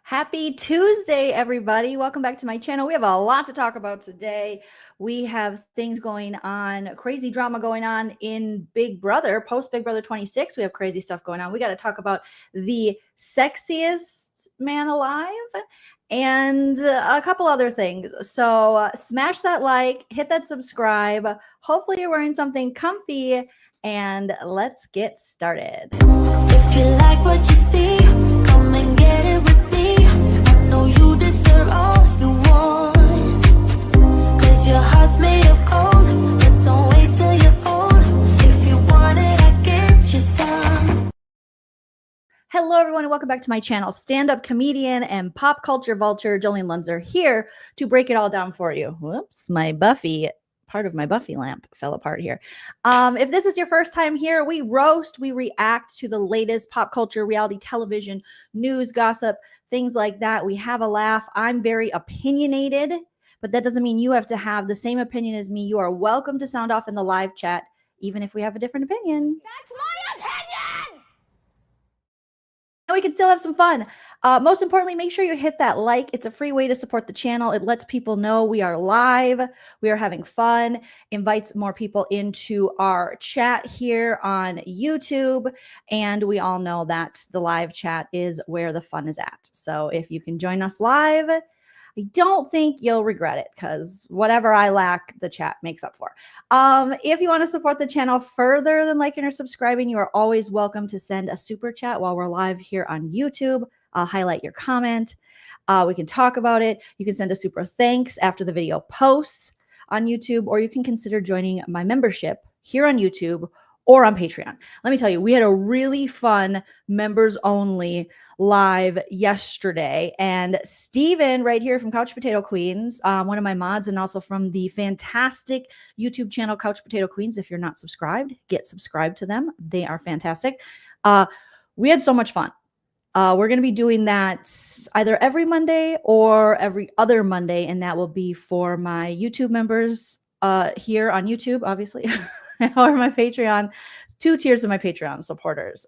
Happy Tuesday, everybody. Welcome back to my channel. We have a lot to talk about today. We have things going on, crazy drama going on in Big Brother, post Big Brother 26. We have crazy stuff going on. We got to talk about the sexiest man alive and a couple other things. So smash that like, hit that subscribe. Hopefully you're wearing something comfy and let's get started. If you like what you see, come and get it with me. I know you deserve all you want, 'cause your heart's made of gold. But don't wait till you're old. If you want it, I get you some. Hello, everyone, and welcome back to my channel. Stand-up comedian and pop culture vulture Joleen Lunzer here to break it all down for you. Whoops, part of my Buffy lamp fell apart here. If this is your first time here, we roast, we react to the latest pop culture, reality television, news, gossip, things like that. We have a laugh. I'm very opinionated, but that doesn't mean you have to have the same opinion as me. You are welcome to sound off in the live chat, even if we have a different opinion. That's my opinion! And we can still have some fun. Most importantly, make sure you hit that like. It's a free way to support the channel. It lets people know we are live, we are having fun, invites more people into our chat here on YouTube. And we all know that the live chat is where the fun is at. So if you can join us live, I don't think you'll regret it because whatever I lack, the chat makes up for. If you want to support the channel further than liking or subscribing, you are always welcome to send a super chat while we're live here on YouTube. I'll highlight your comment. We can talk about it. You can send a super thanks after the video posts on YouTube, or you can consider joining my membership here on YouTube or on Patreon. Let me tell you, we had a really fun members only live yesterday, and Steven right here from Couch Potato Queens, one of my mods, and also from the fantastic YouTube channel Couch Potato Queens. If you're not subscribed, get subscribed to them. They are fantastic. We had so much fun. We're going to be doing that either every Monday or every other Monday, and that will be for my YouTube members here on YouTube, obviously, or my Patreon, 2 tiers of my Patreon supporters.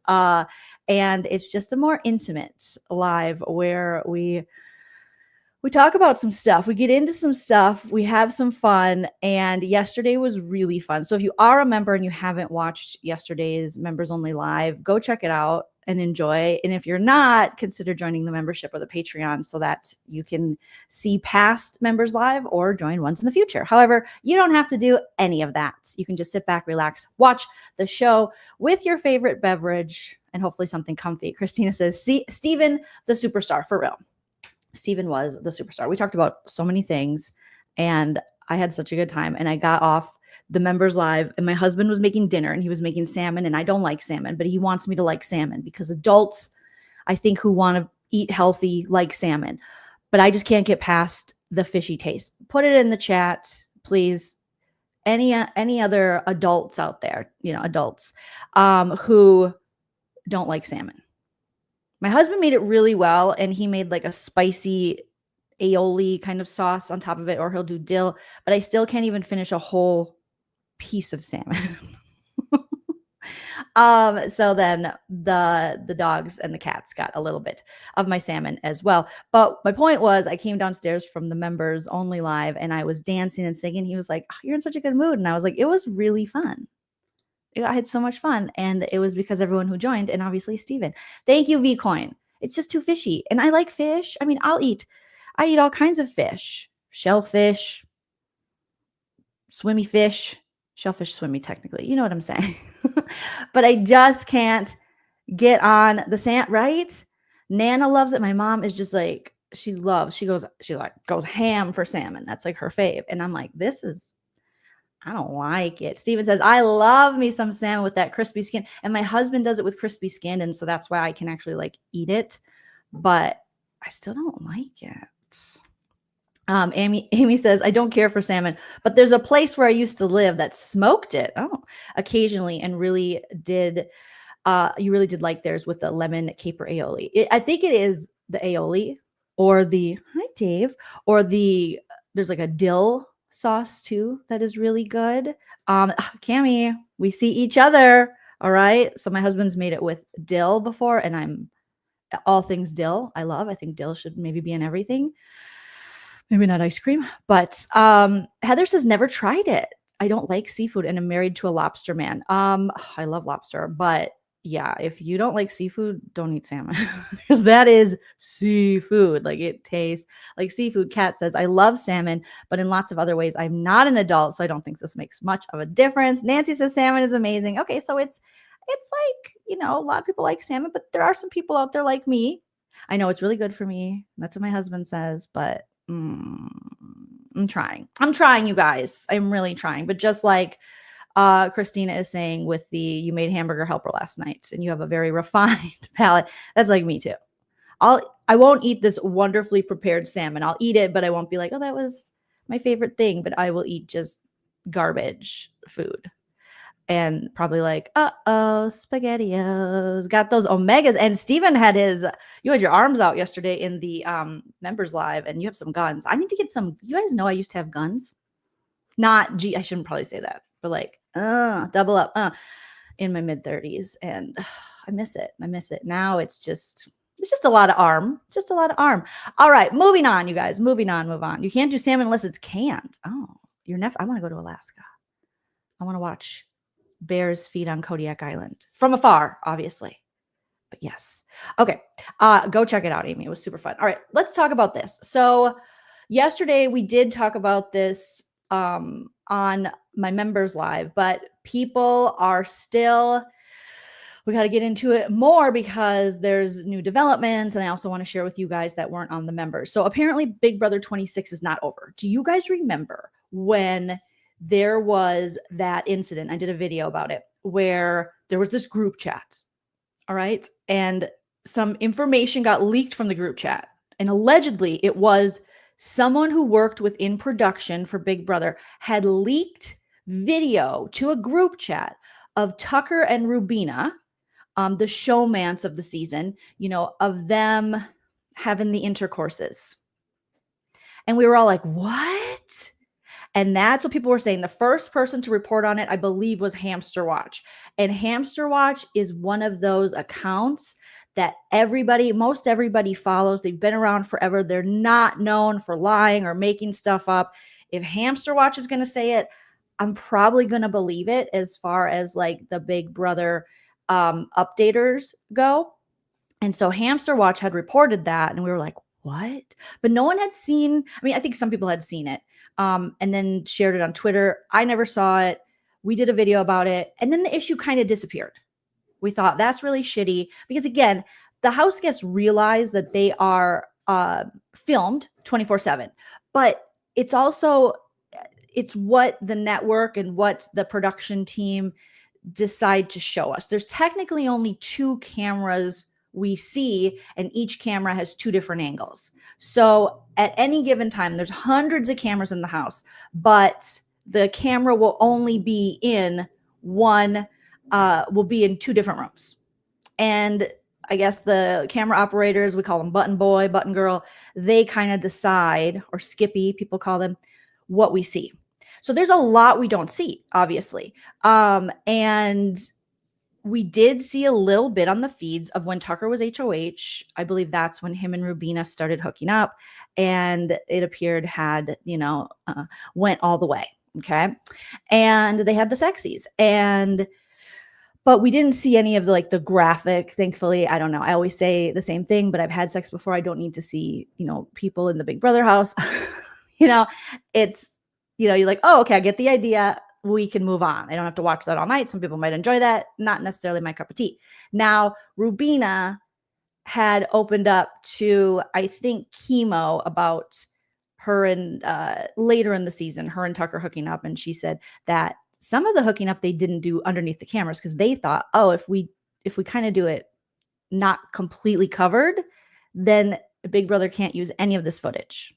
And it's just a more intimate live where we talk about some stuff. We get into some stuff. We have some fun. And yesterday was really fun. So if you are a member and you haven't watched yesterday's members only live, go check it out and enjoy. And if you're not, consider joining the membership or the Patreon so that you can see past members live or join ones in the future. However, you don't have to do any of that. You can just sit back, relax, watch the show with your favorite beverage and hopefully something comfy. Christina says, see, Steven, the superstar, for real. Steven was the superstar. We talked about so many things and I had such a good time. And I got off the members live and my husband was making dinner and he was making salmon, and I don't like salmon, but he wants me to like salmon because adults, I think, who want to eat healthy like salmon, but I just can't get past the fishy taste. Put it in the chat, please. Any other adults out there, adults who don't like salmon. My husband made it really well, and he made like a spicy aioli kind of sauce on top of it, or he'll do dill, but I still can't even finish a whole piece of salmon. So then the dogs and the cats got a little bit of my salmon as well. But my point was, I came downstairs from the members only live and I was dancing and singing. He was like, oh, you're in such a good mood. And I was like, it was really fun. I had so much fun. And it was because everyone who joined, and obviously Steven. Thank you, Vcoin. It's just too fishy. And I like fish. I mean, I eat all kinds of fish. Shellfish, swimmy fish. Shellfish swimmy, technically. You know what I'm saying? But I just can't get on the sand, right? Nana loves it. My mom is just like, she goes ham for salmon. That's like her fave. And I'm like, I don't like it. Steven says, I love me some salmon with that crispy skin. And my husband does it with crispy skin. And so that's why I can actually like eat it. But I still don't like it. Amy says, I don't care for salmon, but there's a place where I used to live that smoked it. Oh, occasionally, and really did. You really did like theirs with the lemon caper aioli. I think it is the aioli or hi Dave, or there's like a dill sauce too that is really good. Cami, we see each other. All right. So my husband's made it with dill before, and I'm all things dill. I love. I think dill should maybe be in everything. Maybe not ice cream, but Heather says never tried it. I don't like seafood and I'm married to a lobster man. I love lobster, but yeah, if you don't like seafood, don't eat salmon because that is seafood. Like it tastes like seafood. Kat says, I love salmon, but in lots of other ways, I'm not an adult, so I don't think this makes much of a difference. Nancy says salmon is amazing. Okay, so it's like, you know, a lot of people like salmon, but there are some people out there like me. I know it's really good for me. That's what my husband says, but I'm trying, you guys. I'm really trying. But just like Christina is saying with the you made hamburger helper last night and you have a very refined palate, that's like me too. I won't eat this wonderfully prepared salmon. I'll eat it, but I won't be like, oh, that was my favorite thing. But I will eat just garbage food. And probably like, SpaghettiOs. Got those omegas. And Steven had you had your arms out yesterday in the members live and you have some guns. I need to get some. You guys know I used to have guns. Not, I shouldn't probably say that, but like, double up in my mid 30s. And I miss it. Now it's just a lot of arm. Just a lot of arm. All right. Moving on, you guys. Move on. You can't do salmon unless it's canned. Oh, I want to go to Alaska. I want to watch bears feed on Kodiak Island from afar, obviously. But yes. Okay. Go check it out, Amy. It was super fun. All right. Let's talk about this. So yesterday we did talk about this on my members live, but people are still, we got to get into it more because there's new developments. And I also want to share with you guys that weren't on the members. So apparently Big Brother 26 is not over. Do you guys remember when there was that incident? I did a video about it where there was this group chat. All right. And some information got leaked from the group chat. And allegedly it was someone who worked within production for Big Brother had leaked video to a group chat of Tucker and Rubina, the showmance of the season, you know, of them having the intercourses. And we were all like, what? And that's what people were saying. The first person to report on it, I believe, was Hamster Watch. And Hamster Watch is one of those accounts that most everybody follows. They've been around forever. They're not known for lying or making stuff up. If Hamster Watch is going to say it, I'm probably going to believe it as far as like the Big Brother updaters go. And so Hamster Watch had reported that and we were like, what? But no one had seen, I mean, I think some people had seen it and then shared it on Twitter. I never saw it. We did a video about it. And then the issue kind of disappeared. We thought that's really shitty because again, the house guests realize that they are filmed 24/7, but it's also, it's what the network and what the production team decide to show us. There's technically only 2 cameras we see, and each camera has 2 different angles. So at any given time, there's hundreds of cameras in the house, but the camera will only be in will be in 2 different rooms. And I guess the camera operators, we call them button boy, button girl, they kind of decide, or Skippy, people call them, what we see. So there's a lot we don't see, obviously. And we did see a little bit on the feeds of when Tucker was HOH. I believe that's when him and Rubina started hooking up, and it appeared had, went all the way. Okay. And they had the sexies, but we didn't see any of the graphic, thankfully. I don't know. I always say the same thing, but I've had sex before. I don't need to see, people in the Big Brother house. It's, you're like, oh, okay, I get the idea. We can move on. I don't have to watch that all night. Some people might enjoy that. Not necessarily my cup of tea. Now, Rubina had opened up to, I think, Chemo about her and later in the season, her and Tucker hooking up. And she said that some of the hooking up they didn't do underneath the cameras because they thought, oh, if we kind of do it not completely covered, then Big Brother can't use any of this footage,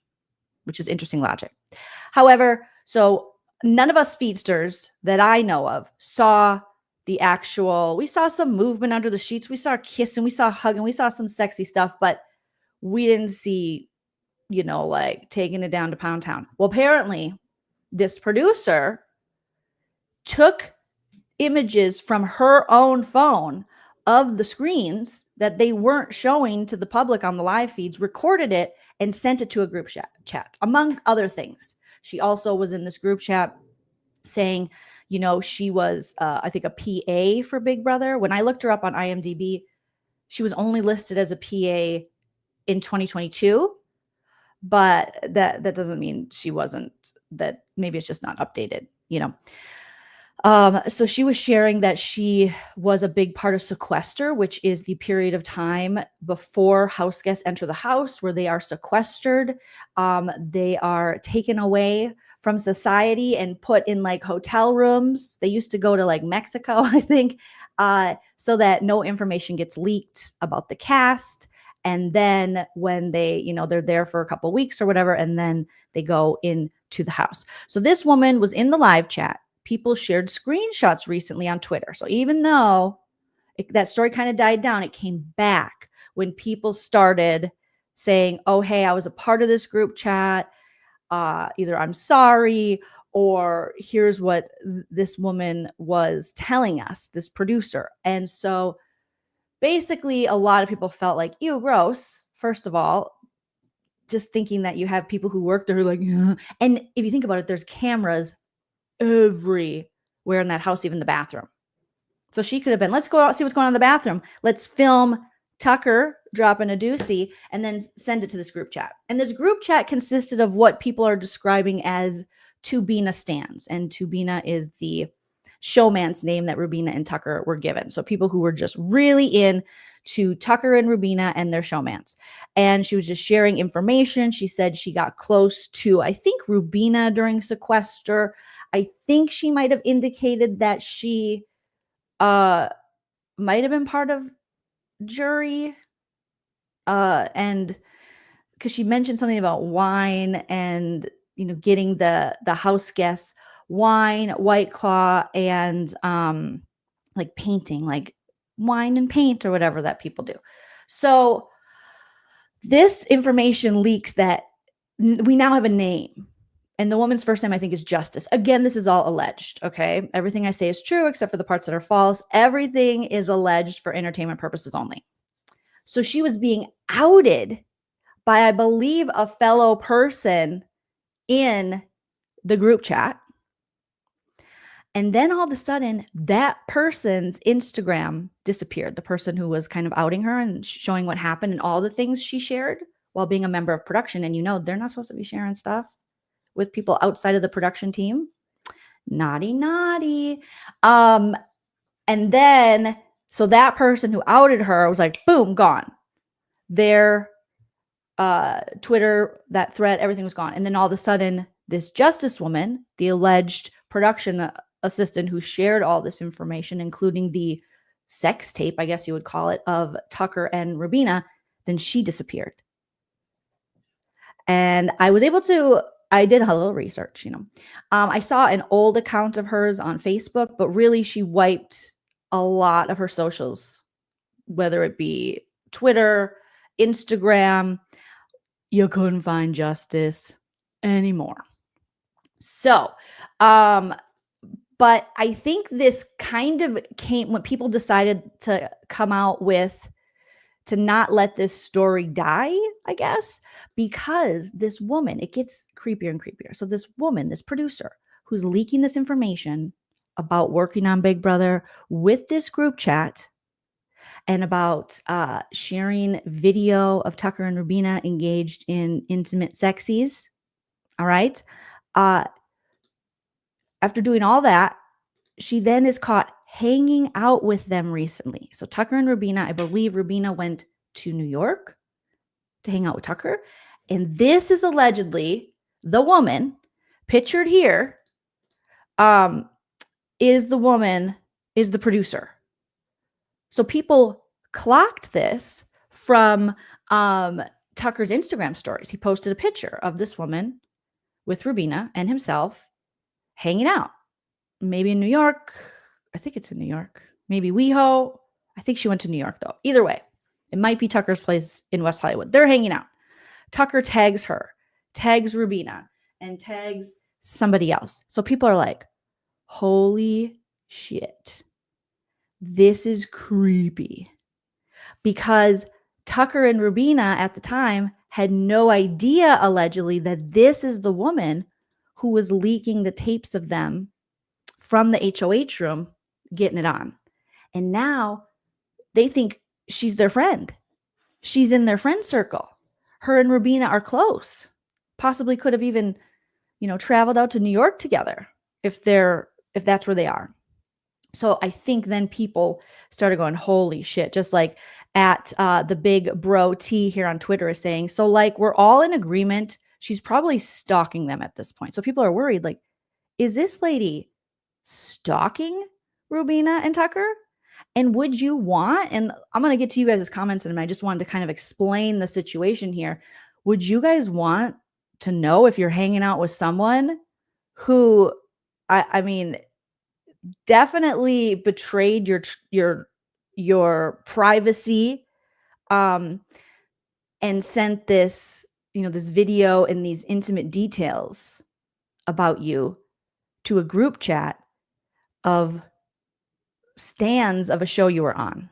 which is interesting logic. However, so none of us feedsters that I know of saw we saw some movement under the sheets. We saw kissing, we saw hugging, we saw some sexy stuff, but we didn't see, taking it down to Pound Town. Well, apparently this producer took images from her own phone of the screens that they weren't showing to the public on the live feeds, recorded it and sent it to a group chat, among other things. She also was in this group chat saying, you know, she was, I think, a PA for Big Brother. When I looked her up on IMDb, she was only listed as a PA in 2022, but that doesn't mean she wasn't, that maybe it's just not updated, you know. So she was sharing that she was a big part of sequester, which is the period of time before house guests enter the house where they are sequestered. They are taken away from society and put in like hotel rooms. They used to go to like Mexico, I think, so that no information gets leaked about the cast. And then when they, you know, they're there for a couple of weeks or whatever, and then they go into the house. So this woman was in the live chat. People shared screenshots recently on Twitter. So even though that story kind of died down, it came back when people started saying, oh, hey, I was a part of this group chat. Either I'm sorry, or here's what this woman was telling us, this producer. And so basically a lot of people felt like, ew, gross. First of all, just thinking that you have people who work there who are like, ugh. And if you think about it, there's cameras everywhere in that house, even the bathroom. So she could have been, let's go out, see what's going on in the bathroom. Let's film Tucker dropping a doozy and then send it to this group chat. And this group chat consisted of what people are describing as Tubina stands. And Tubina is the showman's name that Rubina and Tucker were given. So people who were just really in to Tucker and Rubina and their showmans. And she was just sharing information. She said she got close to, I think, Rubina during sequester. I think she might have indicated that she might have been part of jury. And because she mentioned something about wine and, you know, getting the house guests wine, White Claw, and like painting, like wine and paint or whatever that people do. So this information leaks that we now have a name. And the woman's first name, I think, is Justice. Again, this is all alleged, okay? Everything I say is true except for the parts that are false. Everything is alleged for entertainment purposes only. So she was being outed by, I believe, a fellow person in the group chat. And then all of a sudden, that person's Instagram disappeared. The person who was kind of outing her and showing what happened and all the things she shared while being a member of production. And you know, they're not supposed to be sharing stuff with people outside of the production team. Naughty, naughty. And then, so that person who outed her was like, boom, gone. Their Twitter, that thread, everything was gone. And then all of a sudden, this Justice woman, the alleged production assistant who shared all this information, including the sex tape, I guess you would call it, of Tucker and Rubina, then she disappeared. And I was able to, I did a little research, you know. I saw an old account of hers on Facebook, but really she wiped a lot of her socials, whether it be Twitter, Instagram. You couldn't find Justice anymore. So, but I think this kind of came when people decided to come out with, to not let this story die, I guess, because this woman, it gets creepier and creepier. So this woman, this producer who's leaking this information about working on Big Brother with this group chat and about sharing video of Tucker and Rubina engaged in intimate sexies. All right. After doing all that, she then is caught hanging out with them recently. So Tucker and Rubina, I believe Rubina went to New York to hang out with Tucker. And this is allegedly the woman pictured here, is the producer. So people clocked this from Tucker's Instagram stories. He posted a picture of this woman with Rubina and himself hanging out. Maybe in New York. I think it's in New York. Maybe WeHo. I think she went to New York, though. Either way, it might be Tucker's place in West Hollywood. They're hanging out. Tucker tags her, tags Rubina, and tags somebody else. So people are like, holy shit. This is creepy. because Tucker and Rubina at the time had no idea, allegedly, that this is the woman who was leaking the tapes of them from the HOH room, getting it on. And now they think she's their friend. She's in their friend circle. Her and Rubina are close. Possibly could have even, traveled out to New York together if that's where they are. So I think then people started going, holy shit, just like at the big bro T here on Twitter is saying. So like we're all in agreement. She's probably stalking them at this point. So people are worried, like, is this lady stalking Rubina and Tucker? And would you want, and I'm going to get to you guys' comments in a minute. I just wanted to kind of explain the situation here. Would you guys want to know if you're hanging out with someone who, I mean, definitely betrayed your privacy, and sent this, this video and these intimate details about you to a group chat of stands of a show you were on?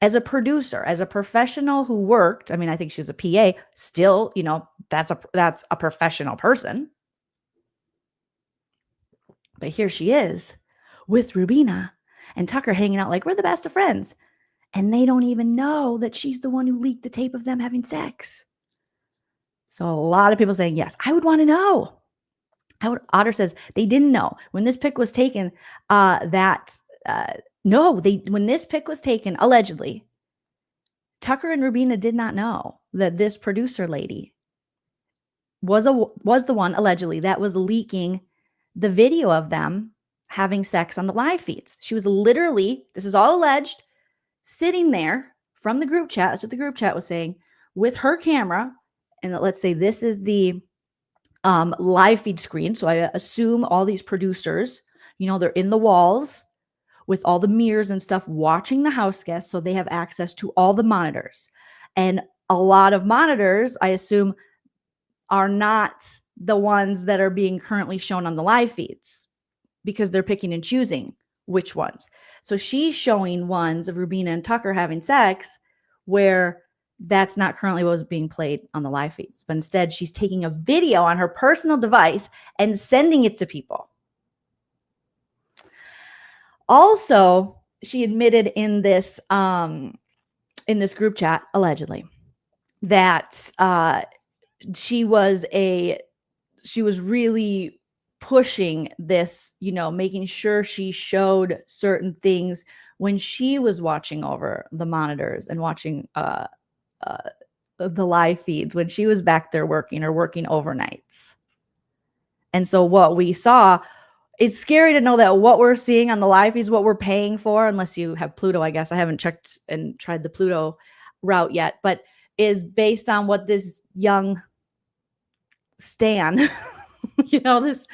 As a producer, as a professional who worked, I mean, I think she was a PA, still, that's a professional person. But here she is with Rubina and Tucker hanging out like we're the best of friends. And they don't even know that she's the one who leaked the tape of them having sex. So a lot of people saying, yes, I would want to know. Otter says they didn't know when this pic was taken, when this pic was taken, allegedly, Tucker and Rubina did not know that this producer lady was the one, allegedly, that was leaking the video of them having sex on the live feeds. She was literally, this is all alleged, sitting there from the group chat. That's what the group chat was saying, with her camera. And let's say this is the live feed screen. So I assume all these producers, they're in the walls with all the mirrors and stuff watching the house guests. So they have access to all the monitors. And a lot of monitors, I assume, are not the ones that are being currently shown on the live feeds because they're picking and choosing which ones. So she's showing ones of Rubina and Tucker having sex where that's not currently what was being played on the live feeds. But instead, she's taking a video on her personal device and sending it to people. Also, she admitted in this group chat, allegedly, that she was really pushing this, making sure she showed certain things when she was watching over the monitors and watching the live feeds when she was back there working overnights. And so what we saw, it's scary to know that what we're seeing on the live feeds, what we're paying for, unless you have Pluto, I guess. I haven't checked and tried the Pluto route yet, but is based on what this young Stan, this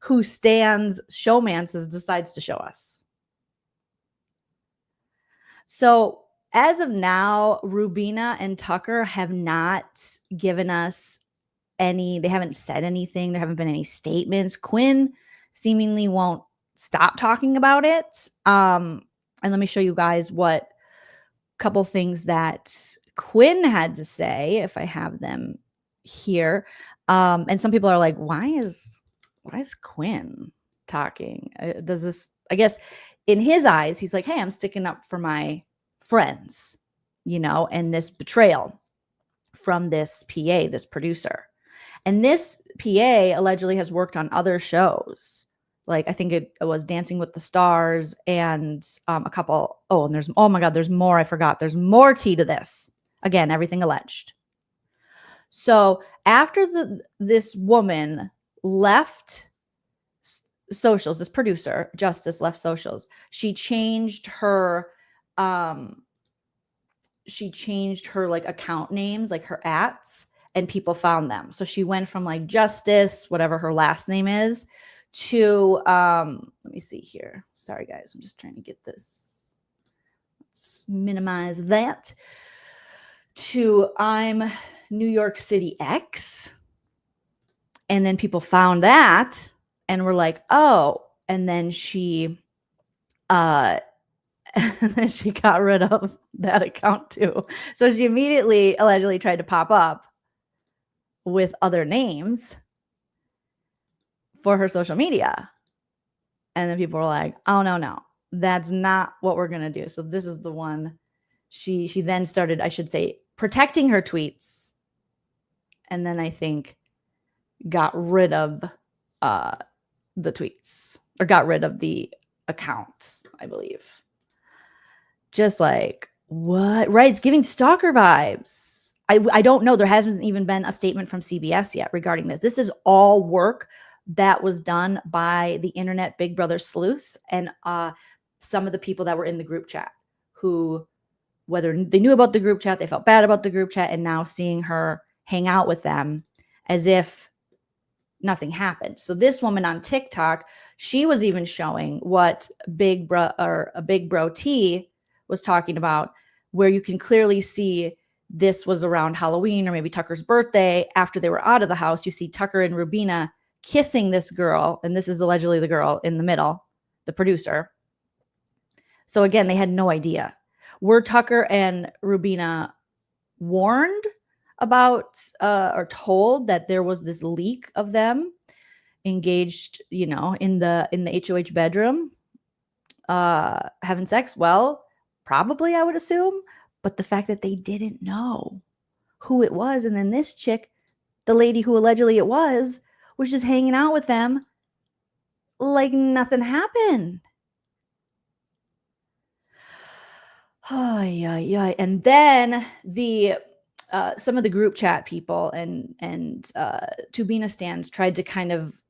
who Stan's showmances decides to show us. So as of now, Rubina and Tucker have not given us they haven't said anything. There haven't been any statements. Quinn seemingly won't stop talking about it. And let me show you guys what couple things that Quinn had to say, if I have them here. And some people are like, why is Quinn talking? Does this, I guess in his eyes, he's like, hey, I'm sticking up for my friends, and this betrayal from this PA, this producer. And this PA allegedly has worked on other shows. Like I think it was Dancing with the Stars and a couple. Oh my God, there's more. I forgot. There's more tea to this. Again, everything alleged. So after this woman left socials, this producer, Justice, left socials, she changed her like account names, like her ats, and people found them. So she went from like Justice, whatever her last name is, to let me see here. Sorry guys, I'm just trying to get this. Let's minimize that. To I'm New York City X. And then people found that and were like, oh, and then she And then she got rid of that account too. So she immediately allegedly tried to pop up with other names for her social media. And then people were like, oh, no, that's not what we're going to do. So this is the one she then started, I should say, protecting her tweets. And then I think got rid of the tweets, or got rid of the accounts, I believe. Just like, what? Right. It's giving stalker vibes. I don't know. There hasn't even been a statement from CBS yet regarding this. This is all work that was done by the internet Big Brother sleuths and some of the people that were in the group chat who, whether they knew about the group chat, they felt bad about the group chat, and now seeing her hang out with them as if nothing happened. So this woman on TikTok, she was even showing what Big Bro T was talking about, where you can clearly see this was around Halloween or maybe Tucker's birthday. After they were out of the house, you see Tucker and Rubina kissing this girl, and this is allegedly the girl in the middle, the producer. So again, they had no idea. Were Tucker and Rubina warned about or told that there was this leak of them engaged, in the HOH bedroom having sex? Well, probably, I would assume. But the fact that they didn't know who it was, and then this chick, the lady who allegedly it was just hanging out with them like nothing happened. Oh, yeah. And then some of the group chat people and Tubina stands tried to kind of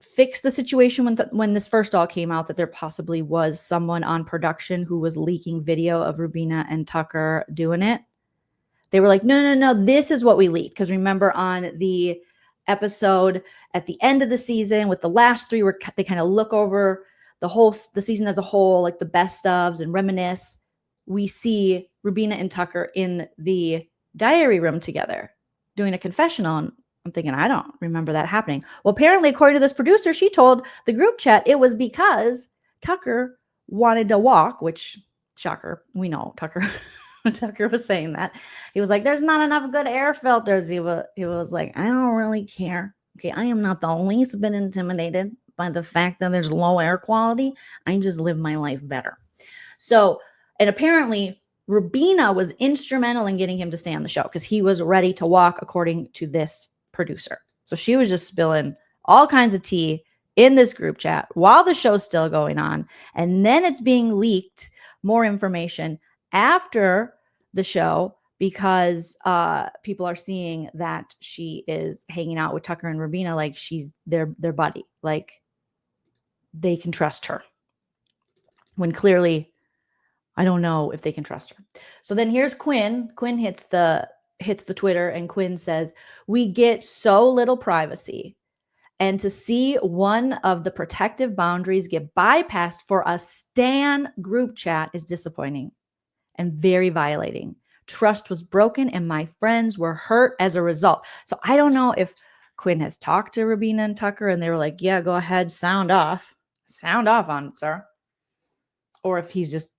fix the situation when this first all came out, that there possibly was someone on production who was leaking video of Rubina and Tucker doing it. They were like, no, this is what we leaked. Because remember on the episode at the end of the season with the last three, where they kind of look over the season as a whole, like the best ofs, and reminisce, we see Rubina and Tucker in the diary room together doing a confessional. And I'm thinking, I don't remember that happening. Well, apparently, according to this producer, she told the group chat it was because Tucker wanted to walk, which, shocker, we know Tucker. Tucker was saying that. He was like, there's not enough good air filters. He was like, I don't really care. Okay, I am not the least bit intimidated by the fact that there's low air quality. I just live my life better. So, and apparently Rubina was instrumental in getting him to stay on the show because he was ready to walk, according to this producer. So she was just spilling all kinds of tea in this group chat while the show's still going on. And then it's being leaked, more information after the show, because people are seeing that she is hanging out with Tucker and Rubina like she's their buddy, like they can trust her, when clearly I don't know if they can trust her. So then here's Quinn. Quinn hits the Twitter, and Quinn says, we get so little privacy, and to see one of the protective boundaries get bypassed for a Stan group chat is disappointing and very violating. Trust was broken and my friends were hurt as a result. So I don't know if Quinn has talked to Rubina and Tucker and they were like, yeah, go ahead, sound off on it, sir. Or if he just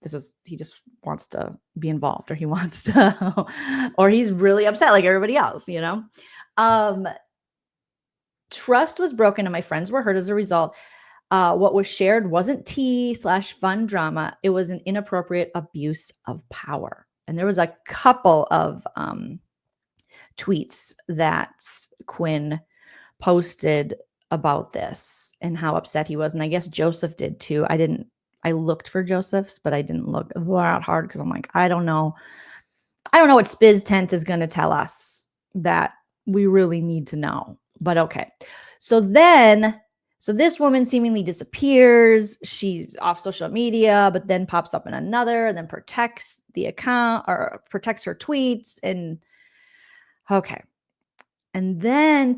wants to be involved, or he wants to, or he's really upset like everybody else, Trust was broken and my friends were hurt as a result. What was shared wasn't tea/fun drama. It was an inappropriate abuse of power. And there was a couple of tweets that Quinn posted about this and how upset he was. And I guess Joseph did too. I looked for Joseph's, but I didn't look that hard because I'm like, I don't know what Spiz Tent is going to tell us that we really need to know. But okay. So this woman seemingly disappears. She's off social media, but then pops up in another, and then protects the account or protects her tweets. And okay. And then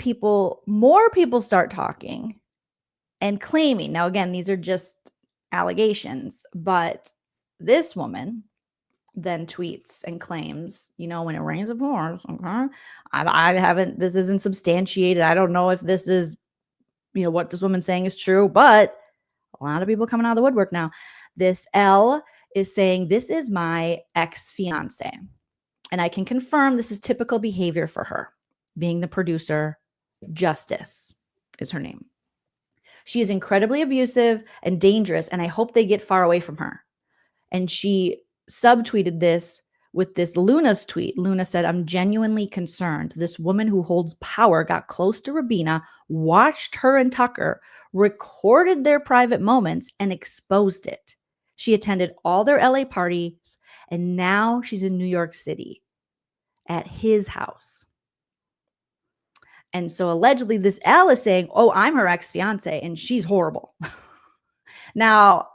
more people start talking and claiming. Now, again, these are just allegations, but this woman then tweets and claims, when it rains, it pours. Okay? This isn't substantiated. I don't know if this is, what this woman's saying is true, but a lot of people coming out of the woodwork now. This L is saying, this is my ex-fiance. And I can confirm this is typical behavior for her. Being the producer, Justice is her name. She is incredibly abusive and dangerous, and I hope they get far away from her. And she subtweeted this with this Luna's tweet. Luna said, I'm genuinely concerned. This woman who holds power got close to Rubina, watched her and Tucker, recorded their private moments, and exposed it. She attended all their LA parties, and now she's in New York City at his house. And so allegedly this L is saying, oh, I'm her ex-fiance and she's horrible. Now,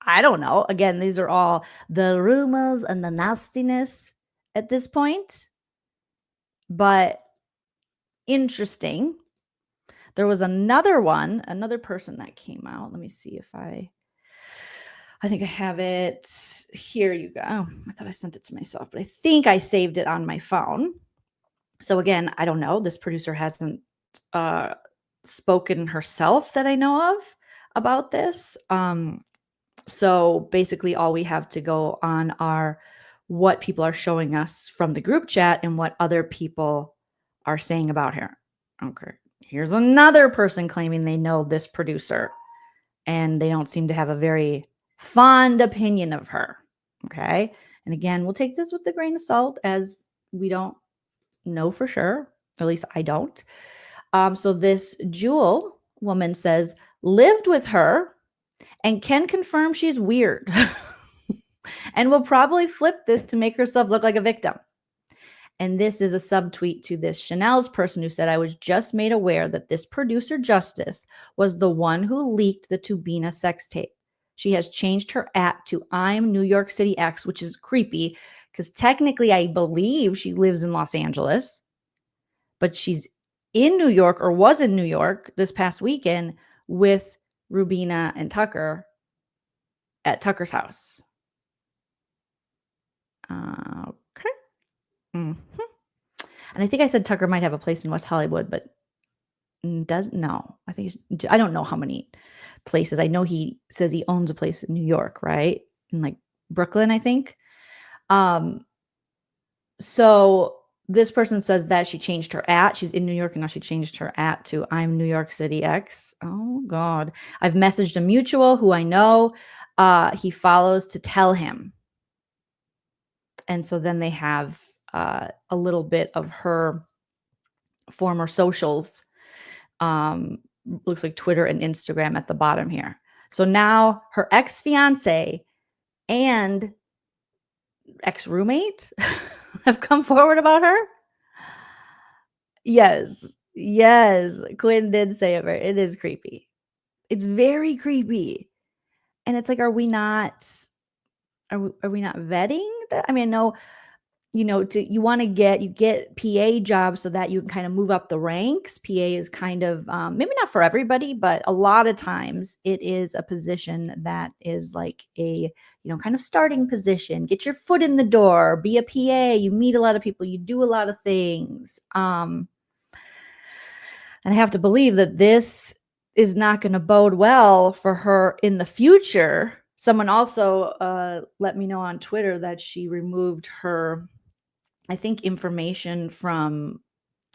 I don't know. Again, these are all the rumors and the nastiness at this point. But interesting. There was another person that came out. Let me see if I think I have it here. You go. Oh, I thought I sent it to myself, but I think I saved it on my phone. So again, I don't know. This producer hasn't spoken herself that I know of about this. So basically all we have to go on are what people are showing us from the group chat and what other people are saying about her. Okay. Here's another person claiming they know this producer and they don't seem to have a very fond opinion of her. Okay. And again, we'll take this with a grain of salt as we don't know for sure. At least I don't. So this Jewel woman says, lived with her and can confirm she's weird and will probably flip this to make herself look like a victim. And this is a subtweet to this Chanel's person who said, I was just made aware that this producer Justice was the one who leaked the Tubina sex tape. She has changed her @ to I'm New York City X, which is creepy because technically I believe she lives in Los Angeles, but she's in New York or was in New York this past weekend with Rubina and Tucker at Tucker's house. Okay. And I think I said Tucker might have a place in West Hollywood, but no. I don't know how many places. I know he says he owns a place in New York, right? In like Brooklyn, I think. So this person says that she changed her @ she's in New York and now she changed her @ to I'm New York City X. Oh God. I've messaged a mutual who I know he follows to tell him. And so then they have a little bit of her former socials. Looks like Twitter and Instagram at the bottom here. So now her ex-fiance and ex-roommate have come forward about her. Yes. Quinn did say it. It is creepy. It's very creepy. And it's like, are we not vetting that? I mean, no, you get PA jobs so that you can kind of move up the ranks. PA is kind of, maybe not for everybody, but a lot of times it is a position that is like a, kind of starting position. Get your foot in the door, be a PA, you meet a lot of people, you do a lot of things. And I have to believe that this is not going to bode well for her in the future. Someone also let me know on Twitter that she removed her, I think, information from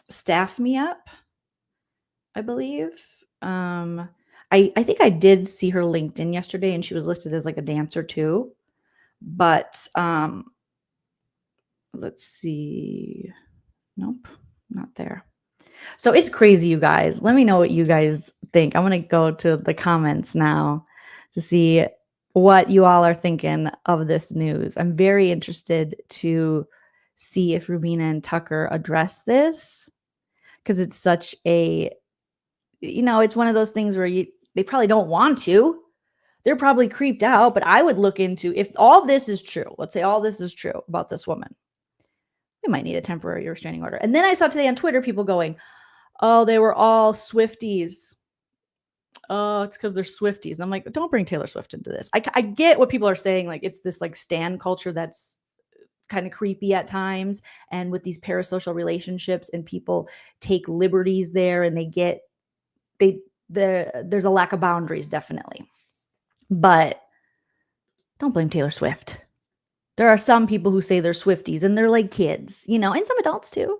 Staff Me Up, I believe. I think I did see her LinkedIn yesterday and she was listed as like a dancer too. But let's see. Nope, not there. So it's crazy, you guys. Let me know what you guys think. I'm going to go to the comments now to see what you all are thinking of this news. I'm very interested to see if Rubina and Tucker address this because it's such a, it's one of those things where they probably don't want to. They're probably creeped out, but I would look into if all this is true. Let's say all this is true about this woman. We might need a temporary restraining order. And then I saw today on Twitter people going, oh, they were all Swifties. Oh, it's because they're Swifties. And I'm like, don't bring Taylor Swift into this. I get what people are saying. Like, it's this like stan culture that's kind of creepy at times. And with these parasocial relationships and people take liberties there and there's a lack of boundaries, definitely. But don't blame Taylor Swift. There are some people who say they're Swifties and they're like kids, and some adults too.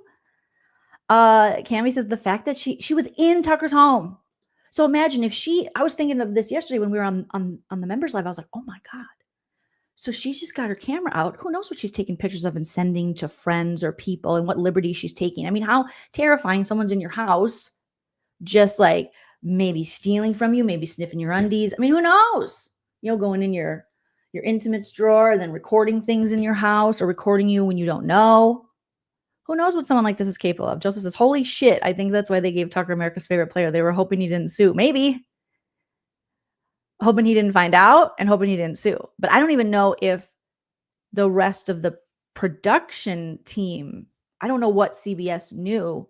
Cami says the fact that she was in Tucker's home. So imagine if I was thinking of this yesterday when we were on the members live. I was like, oh my God. So she's just got her camera out. Who knows what she's taking pictures of and sending to friends or people and what liberty she's taking. I mean, how terrifying someone's in your house, just like maybe stealing from you, maybe sniffing your undies. I mean, who knows? Going in your intimates drawer and then recording things in your house or recording you when you don't know. Who knows what someone like this is capable of? Joseph says, holy shit. I think that's why they gave Tucker America's Favorite Player. They were hoping he didn't sue. Maybe. Hoping he didn't find out and hoping he didn't sue. But I don't even know if the rest of the production team, I don't know what CBS knew,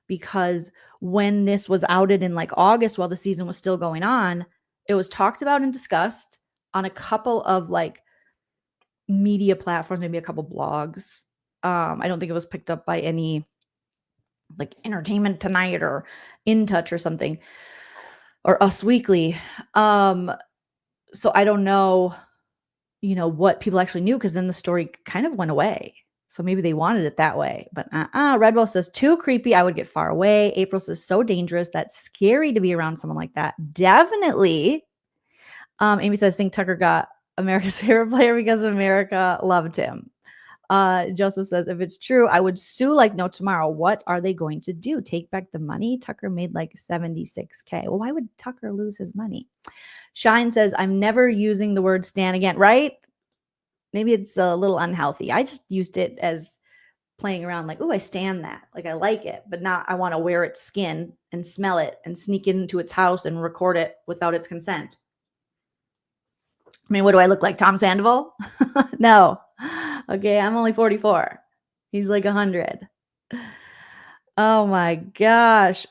because when this was outed in like August while the season was still going on, it was talked about and discussed on a couple of like media platforms, maybe a couple blogs. I don't think it was picked up by any like Entertainment Tonight or In Touch or something, or Us Weekly. So I don't know, what people actually knew, because then the story kind of went away. So maybe they wanted it that way. But Redwell says, too creepy. I would get far away. April says, so dangerous. That's scary to be around someone like that. Definitely. Amy says, I think Tucker got America's Favorite Player because America loved him. Joseph says, if it's true, I would sue like no tomorrow. What are they going to do? Take back the money? Tucker made like $76K. Well, why would Tucker lose his money? Shine says, I'm never using the word stan again, right? Maybe it's a little unhealthy. I just used it as playing around like, oh, I stan that. Like I like it, but not I want to wear its skin and smell it and sneak into its house and record it without its consent. I mean, what do I look like? Tom Sandoval? No. Okay, I'm only 44. He's like 100. Oh my gosh.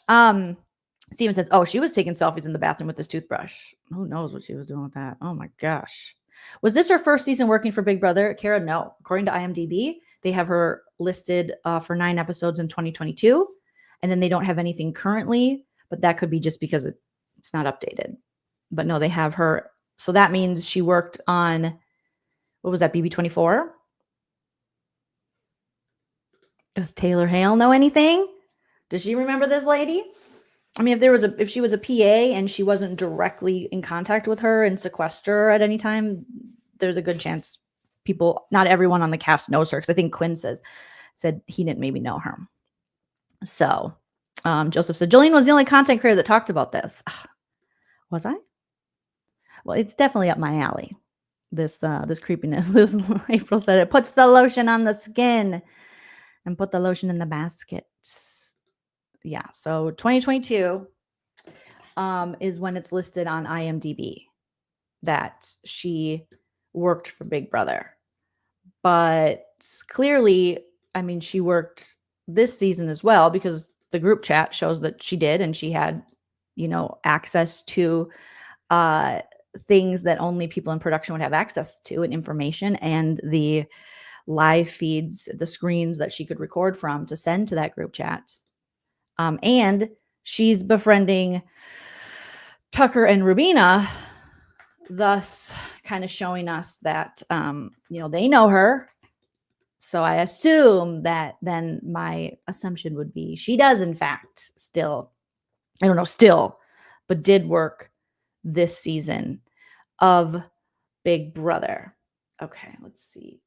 Steven says, oh, she was taking selfies in the bathroom with this toothbrush. Who knows what she was doing with that? Oh my gosh. Was this her first season working for Big Brother? Kara, no. According to IMDb, they have her listed for 9 episodes in 2022. And then they don't have anything currently, but that could be just because it's not updated. But no, they have her. So that means she worked on, what was that, BB24? Does Taylor Hale know anything? Does she remember this lady? I mean, if she was a PA and she wasn't directly in contact with her and sequester her at any time, there's a good chance not everyone on the cast knows her. Because I think Quinn said he didn't maybe know her. So Joseph said, Joleen was the only content creator that talked about this. Was I? Well, it's definitely up my alley. This creepiness. April said it puts the lotion on the skin and put the lotion in the basket. Yeah, so 2022 is when it's listed on IMDb that she worked for Big Brother. But clearly, I mean, she worked this season as well, because the group chat shows that she did, and she had, access to things that only people in production would have access to, and information, and the live feeds, the screens that she could record from to send to that group chat. And she's befriending Tucker and Rubina, thus kind of showing us that, they know her. So I assume that then my assumption would be she does, in fact, but did work this season of Big Brother. Okay, let's see.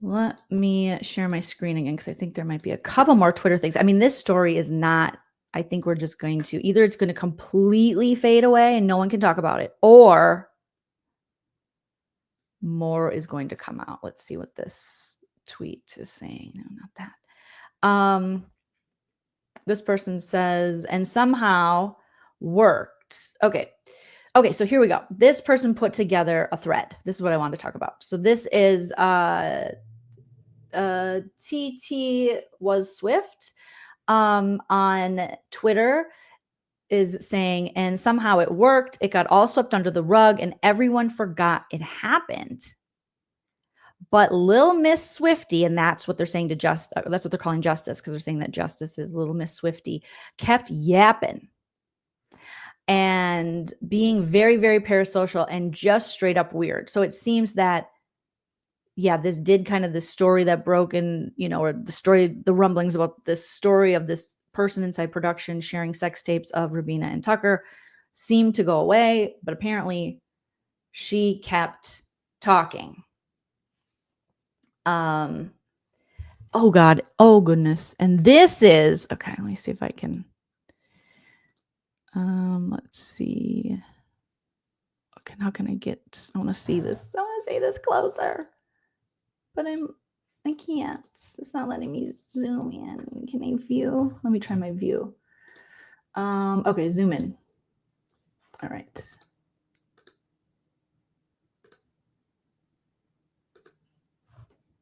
Let me share my screen again, because I think there might be a couple more Twitter things. I mean, this story is not, I think we're just going to, either it's going to completely fade away and no one can talk about it, or more is going to come out. Let's see what this tweet is saying. No, not that. This person says, and somehow worked. Okay, so here we go. This person put together a thread. This is what I wanted to talk about. So this is TT was Swift on Twitter is saying, and somehow it worked. It got all swept under the rug and everyone forgot it happened. But Lil Miss Swifty, and that's what they're saying to that's what they're calling Justice, because they're saying that Justice is Little Miss Swifty, kept yapping. and being very, very parasocial and just straight up weird. So it seems that, yeah, this did kind of the story that broke in, or the rumblings about this story of this person inside production sharing sex tapes of Rubina and Tucker seemed to go away, but apparently she kept talking. Oh God. Oh goodness. And this is, okay, let me see if I can, let's see. Okay, how can I want to see this. I want to see this closer, but I can't. It's not letting me zoom in. Can I view? Let me try my view. Okay, zoom in. All right.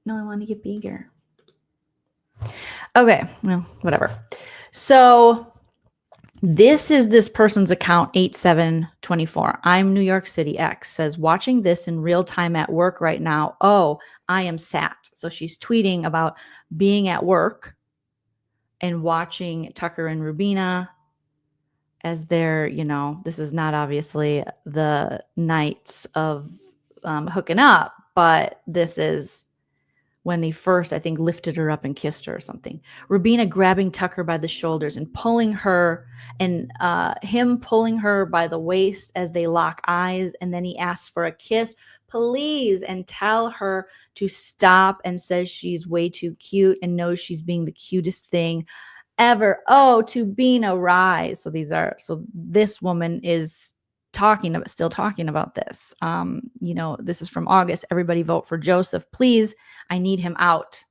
No, I want to get bigger. Okay, well, whatever. So this is this person's account, 8724. I'm New York City X says, watching this in real time at work right now. Oh, I am sat. So she's tweeting about being at work and watching Tucker and Rubina as they're, this is not obviously the nights of hooking up, but this is when they first, I think, lifted her up and kissed her or something. Rubina grabbing Tucker by the shoulders and pulling her, and him pulling her by the waist as they lock eyes. And then he asks for a kiss, please, and tell her to stop, and says she's way too cute and knows she's being the cutest thing ever. Oh, to being a rise. So this woman is still talking about this. This is from August. Everybody vote for Joseph, please. I need him out.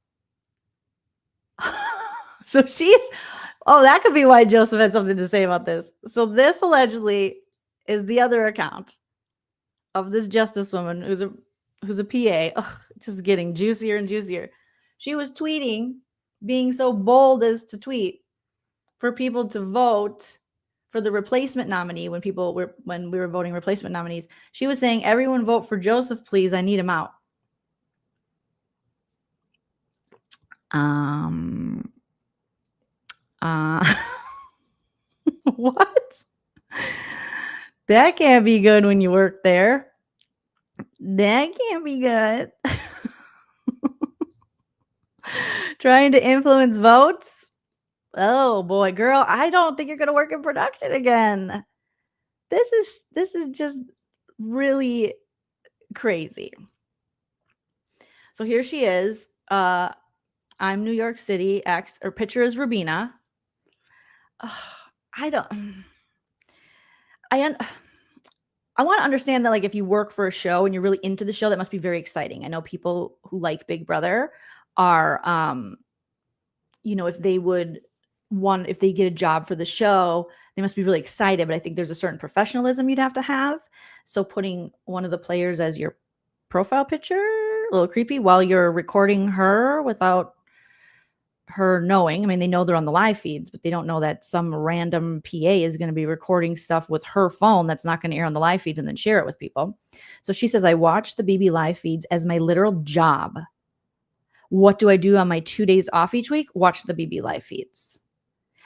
So that could be why Joseph had something to say about this. So this allegedly is the other account of this justice woman who's a PA. Ugh, just getting juicier and juicier. She was tweeting, being so bold as to tweet for people to vote for the replacement nominee when we were voting replacement nominees. She was saying, everyone vote for Joseph, please. I need him out. What? That can't be good when you work there. That can't be good. Trying to influence votes? Oh boy, girl, I don't think you're going to work in production again. This is just really crazy. So here she is. I'm New York City X, or picture is Rubina. I want to understand that, like, if you work for a show and you're really into the show, that must be very exciting. I know people who like Big Brother are, if they get a job for the show, they must be really excited. But I think there's a certain professionalism you'd have to have. So putting one of the players as your profile picture, a little creepy, while you're recording her without her knowing. I mean, they know they're on the live feeds, but they don't know that some random PA is going to be recording stuff with her phone that's not going to air on the live feeds and then share it with people. So she says, I watch the BB live feeds as my literal job. What do I do on my 2 days off each week? Watch the BB live feeds.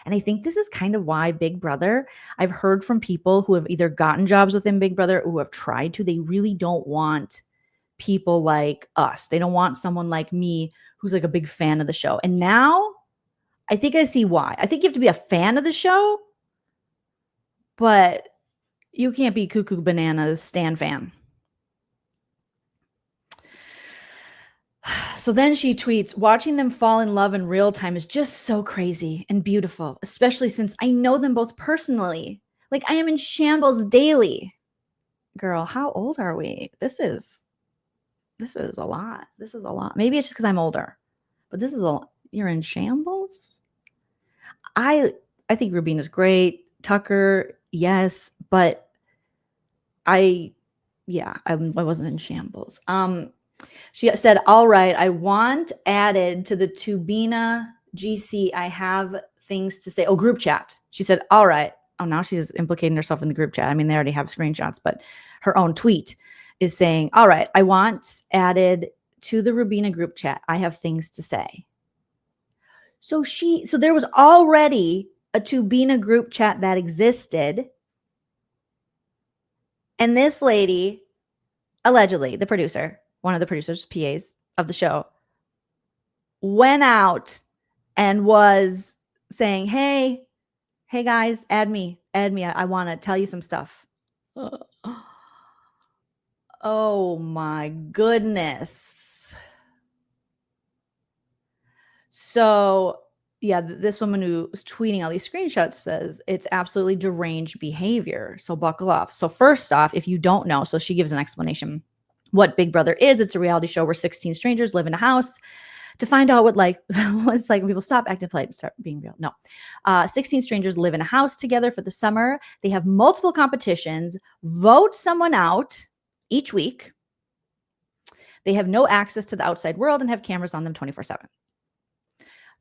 And I think this is kind of why Big Brother, I've heard from people who have either gotten jobs within Big Brother or who have tried to, they really don't want people like us. They don't want someone like me who's like a big fan of the show. And now I think I see why. I think you have to be a fan of the show, but you can't be cuckoo bananas stan fan. So then she tweets, watching them fall in love in real time is just so crazy and beautiful, especially since I know them both personally. Like, I am in shambles daily. Girl, how old are we? This is a lot. This is a lot. Maybe it's just because I'm older, but this is you're in shambles. I think Rubina's great. Tucker, yes, but I wasn't in shambles. She said, all right, I want added to the Tubina GC. I have things to say. Oh, group chat. She said, all right. Oh, now she's implicating herself in the group chat. I mean, they already have screenshots, but her own tweet is saying, all right, I want added to the Rubina group chat. I have things to say. So there was already a Tubina group chat that existed. And this lady, allegedly, the producer, one of the producers, PAs of the show, went out and was saying, hey guys, add me. I want to tell you some stuff. Oh my goodness. So yeah, this woman who was tweeting all these screenshots says it's absolutely deranged behavior. So buckle up. So first off, if you don't know, so she gives an explanation what Big Brother is. It's a reality show where 16 strangers live in a house to find out what it's like when people stop acting polite and start being real. No. 16 strangers live in a house together for the summer. They have multiple competitions, vote someone out each week. They have no access to the outside world and have cameras on them 24/7.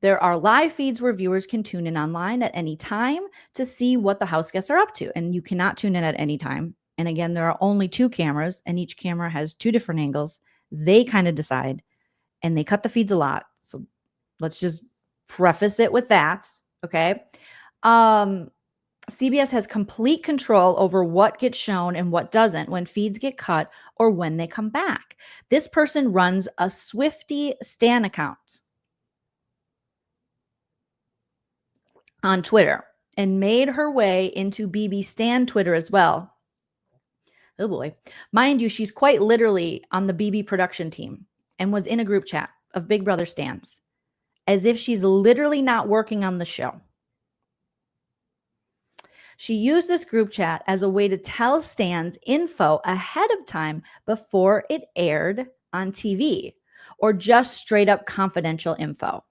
There are live feeds where viewers can tune in online at any time to see what the house guests are up to. And you cannot tune in at any time. And again, there are only 2 cameras, and each camera has 2 different angles. They kind of decide, and they cut the feeds a lot. So let's just preface it with that. Okay. CBS has complete control over what gets shown and what doesn't when feeds get cut or when they come back. This person runs a Swiftie Stan account on Twitter and made her way into BB Stan Twitter as well. Oh boy. Mind you, she's quite literally on the BB production team and was in a group chat of Big Brother stans, as if she's literally not working on the show. She used this group chat as a way to tell stans info ahead of time before it aired on TV, or just straight up confidential info.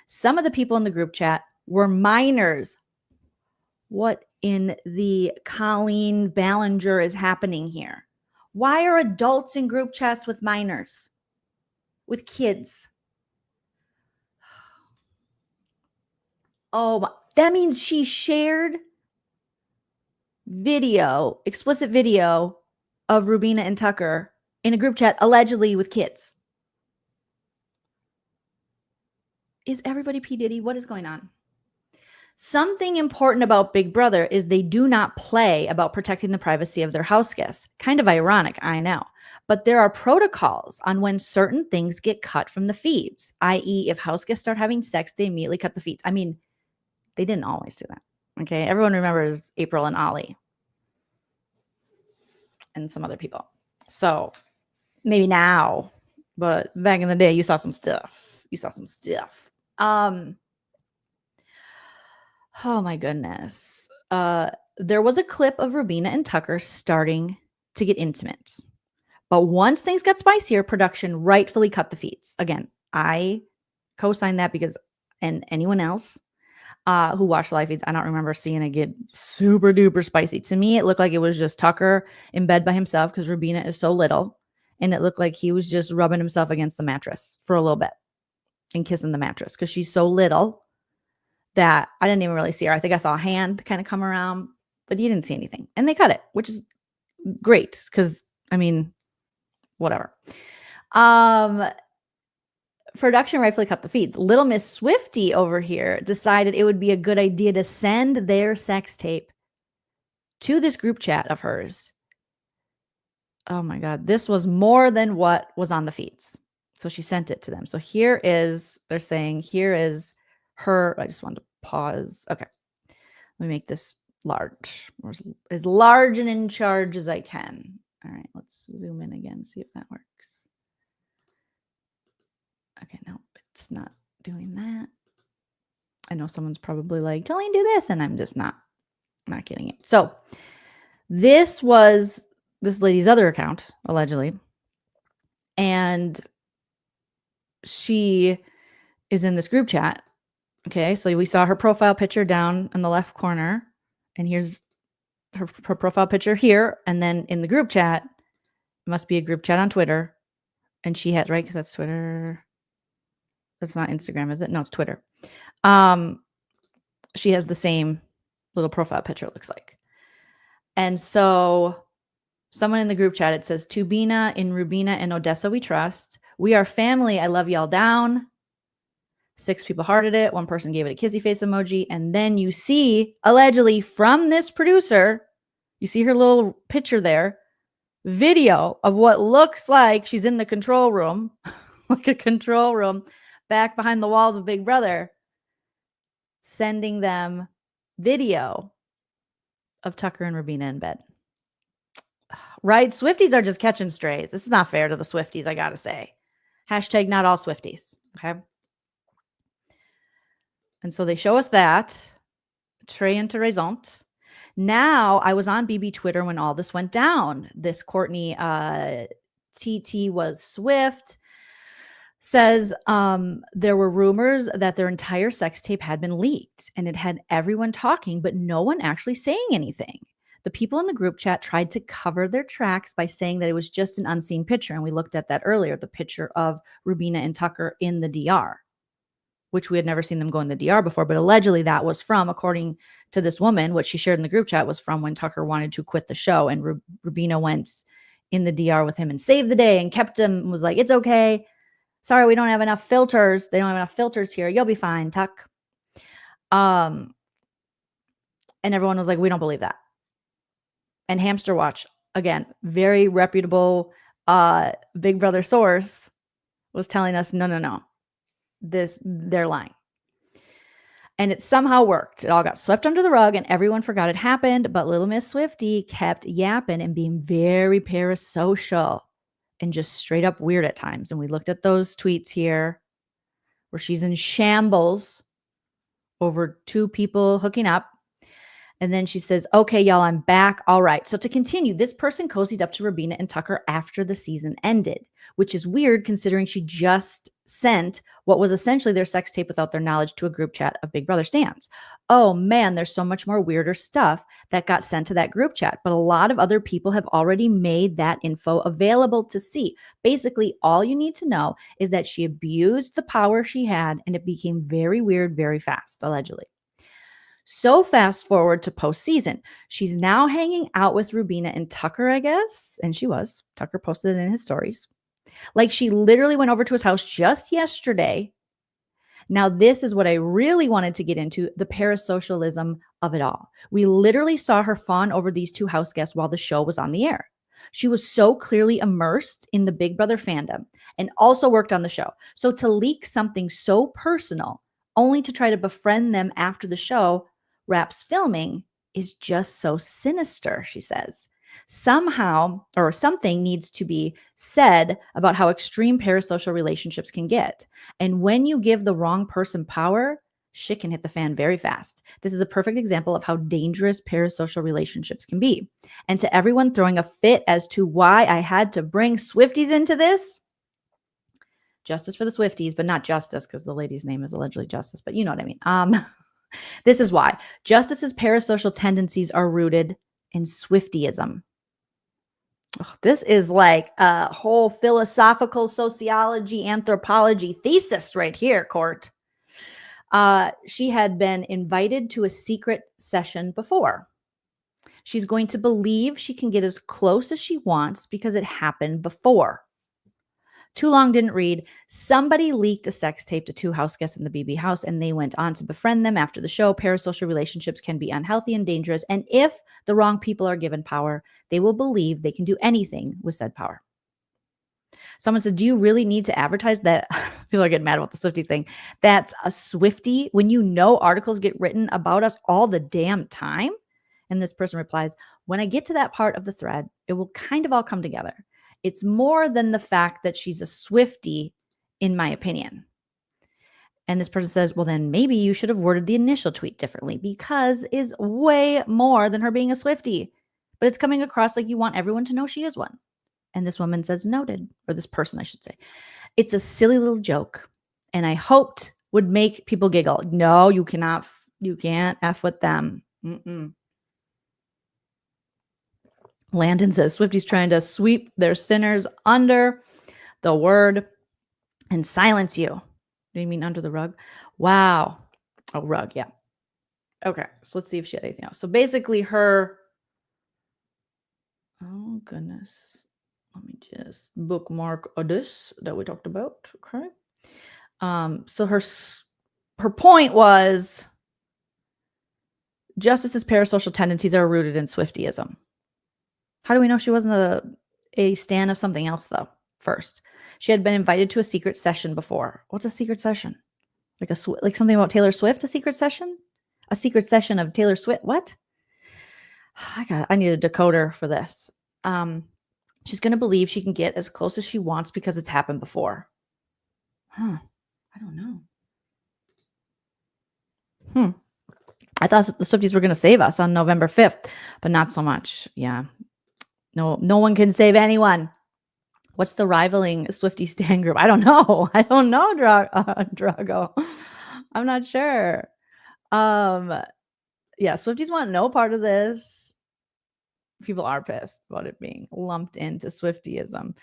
Some of the people in the group chat were minors. What in the Colleen Ballinger is happening here? Why are adults in group chats with minors? With kids? Oh, that means she shared video, explicit video of Rubina and Tucker in a group chat, allegedly with kids. Is everybody P. Diddy? What is going on? Something important about Big Brother is they do not play about protecting the privacy of their house guests. Kind of ironic, I know. But there are protocols on when certain things get cut from the feeds, i.e. if house guests start having sex, they immediately cut the feeds. I mean, they didn't always do that. Okay, everyone remembers April and Ollie and some other people. So maybe now, but back in the day, you saw some stuff. Oh my goodness. There was a clip of Rubina and Tucker starting to get intimate. But once things got spicier, production rightfully cut the feeds. Again, I co-sign that because, and anyone else who watched live feeds, I don't remember seeing it get super duper spicy. To me, it looked like it was just Tucker in bed by himself because Rubina is so little. And it looked like he was just rubbing himself against the mattress for a little bit and kissing the mattress because she's so little that I didn't even really see her. I think I saw a hand kind of come around, but you didn't see anything. And they cut it, which is great because, I mean, whatever. Production rightfully cut the feeds. Little Miss Swiftie over here decided it would be a good idea to send their sex tape to this group chat of hers. Oh my God. This was more than what was on the feeds. So she sent it to them. So here is, they're saying, here is her. I just wanted to pause. Okay. Let me make this large, or as large and in charge as I can. All right. Let's zoom in again, see if that works. Okay. No, it's not doing that. I know someone's probably like, Jolene, do this. And I'm just not getting it. So this was this lady's other account, allegedly. And she is in this group chat. Okay, so we saw her profile picture down in the left corner. And here's her profile picture here. And then in the group chat, it must be a group chat on Twitter. And she had, right? Because that's Twitter. That's not Instagram, is it? No, it's Twitter. She has the same little profile picture, it looks like. And so someone in the group chat, it says, to Bina, in Rubina and Odessa we trust. We are family. I love y'all down. 6 people hearted it. 1 person gave it a kissy face emoji. And then you see, allegedly from this producer, you see her little picture there. video of what looks like she's in the control room, like a control room back behind the walls of Big Brother, sending them video of Tucker and Rubina in bed. Right? Swifties are just catching strays. This is not fair to the Swifties, I gotta say. Hashtag not all Swifties. Okay. And so they show us that. Très intéressant. Now, I was on BB Twitter when all this went down. This Courtney TT was Swift says there were rumors that their entire sex tape had been leaked and it had everyone talking, but no one actually saying anything. The people in the group chat tried to cover their tracks by saying that it was just an unseen picture. And we looked at that earlier, the picture of Rubina and Tucker in the DR, which we had never seen them go in the DR before. But allegedly that was from, according to this woman, what she shared in the group chat was from when Tucker wanted to quit the show. And Rubina went in the DR with him and saved the day and kept him, was like, it's okay. Sorry, we don't have enough filters. They don't have enough filters here. You'll be fine, Tuck. And everyone was like, we don't believe that. And Hamster Watch, again, very reputable Big Brother source, was telling us, no. They're lying. And it somehow worked. It all got swept under the rug and everyone forgot it happened. But little Miss Swiftie kept yapping and being very parasocial and just straight up weird at times. And we looked at those tweets here where she's in shambles over two people hooking up. And then she says, okay, y'all, I'm back. All right. So to continue, this person cozied up to Rubina and Tucker after the season ended, which is weird considering she just sent what was essentially their sex tape without their knowledge to a group chat of Big Brother stans. Oh man, there's so much more weirder stuff that got sent to that group chat, but a lot of other people have already made that info available to see. Basically, all you need to know is that she abused the power she had and it became very weird very fast, allegedly. So fast forward to postseason. She's now hanging out with Rubina and Tucker, I guess. And she was. Tucker posted it in his stories. Like she literally went over to his house just yesterday. Now, this is what I really wanted to get into, the parasocialism of it all. We literally saw her fawn over these two house guests while the show was on the air. She was so clearly immersed in the Big Brother fandom and also worked on the show. So to leak something so personal only to try to befriend them after the show wraps filming is just so sinister, she says. Somehow or something needs to be said about how extreme parasocial relationships can get. And when you give the wrong person power, shit can hit the fan very fast. This is a perfect example of how dangerous parasocial relationships can be. And to everyone throwing a fit as to why I had to bring Swifties into this, justice for the Swifties, but not justice because the lady's name is allegedly Justice, but you know what I mean. This is why. Justice's parasocial tendencies are rooted in Swiftyism. Oh, this is like a whole philosophical sociology, anthropology thesis right here, Court. She had been invited to a secret session before. She's going to believe she can get as close as she wants because it happened before. Too long didn't read. Somebody leaked a sex tape to two house guests in the BB house, and they went on to befriend them after the show. Parasocial relationships can be unhealthy and dangerous, and if the wrong people are given power, they will believe they can do anything with said power. Someone said, do you really need to advertise that? People are getting mad about the Swiftie thing. That's a Swiftie when you know articles get written about us all the damn time? And this person replies, when I get to that part of the thread, it will kind of all come together. It's more than the fact that she's a Swiftie, in my opinion. And this person says, well, then maybe you should have worded the initial tweet differently because is way more than her being a Swiftie. But it's coming across like you want everyone to know she is one. And this woman says, noted, or this person, I should say. It's a silly little joke. And I hoped would make people giggle. No, you cannot. You can't F with them. Landon says, Swifty's trying to sweep their sinners under the word and silence you. Do you mean under the rug? Wow. Oh, rug. Yeah. Okay. So let's see if she had anything else. So basically her, oh goodness. Let me just bookmark this that we talked about. Okay. So her point was Justice's parasocial tendencies are rooted in Swiftyism. How do we know she wasn't a a stan of something else, though. First, she had been invited to a secret session before. What's a secret session? Like something about Taylor Swift? A secret session? A secret session of Taylor Swift? What? I need a decoder for this. She's going to believe she can get as close as she wants because it's happened before. I don't know. I thought the Swifties were going to save us on November 5th, but not so much. Yeah. No one can save anyone. What's the rivaling Swiftie stan group? I don't know. Drago. I'm not sure. Yeah, Swifties want no part of this. People are pissed about it being lumped into Swiftyism.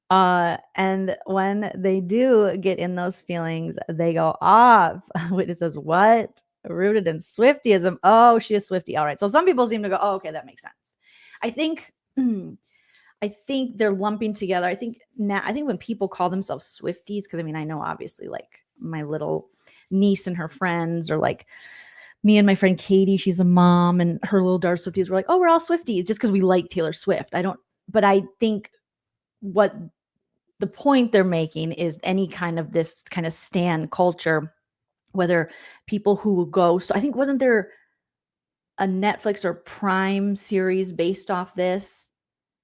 And when they do get in those feelings, they go off. Witness says, what? Rooted in Swiftyism. Oh, she is Swiftie. All right. So some people seem to go, oh, okay, that makes sense. I think they're lumping together. I think when people call themselves Swifties, because I mean, I know obviously like my little niece and her friends, or like me and my friend Katie, she's a mom, and her little daughter Swifties, we're like, oh, we're all Swifties just because we like Taylor Swift. But I think what the point they're making is any kind of this kind of stan culture, whether people who will go. So I think, wasn't there a Netflix or Prime series based off this,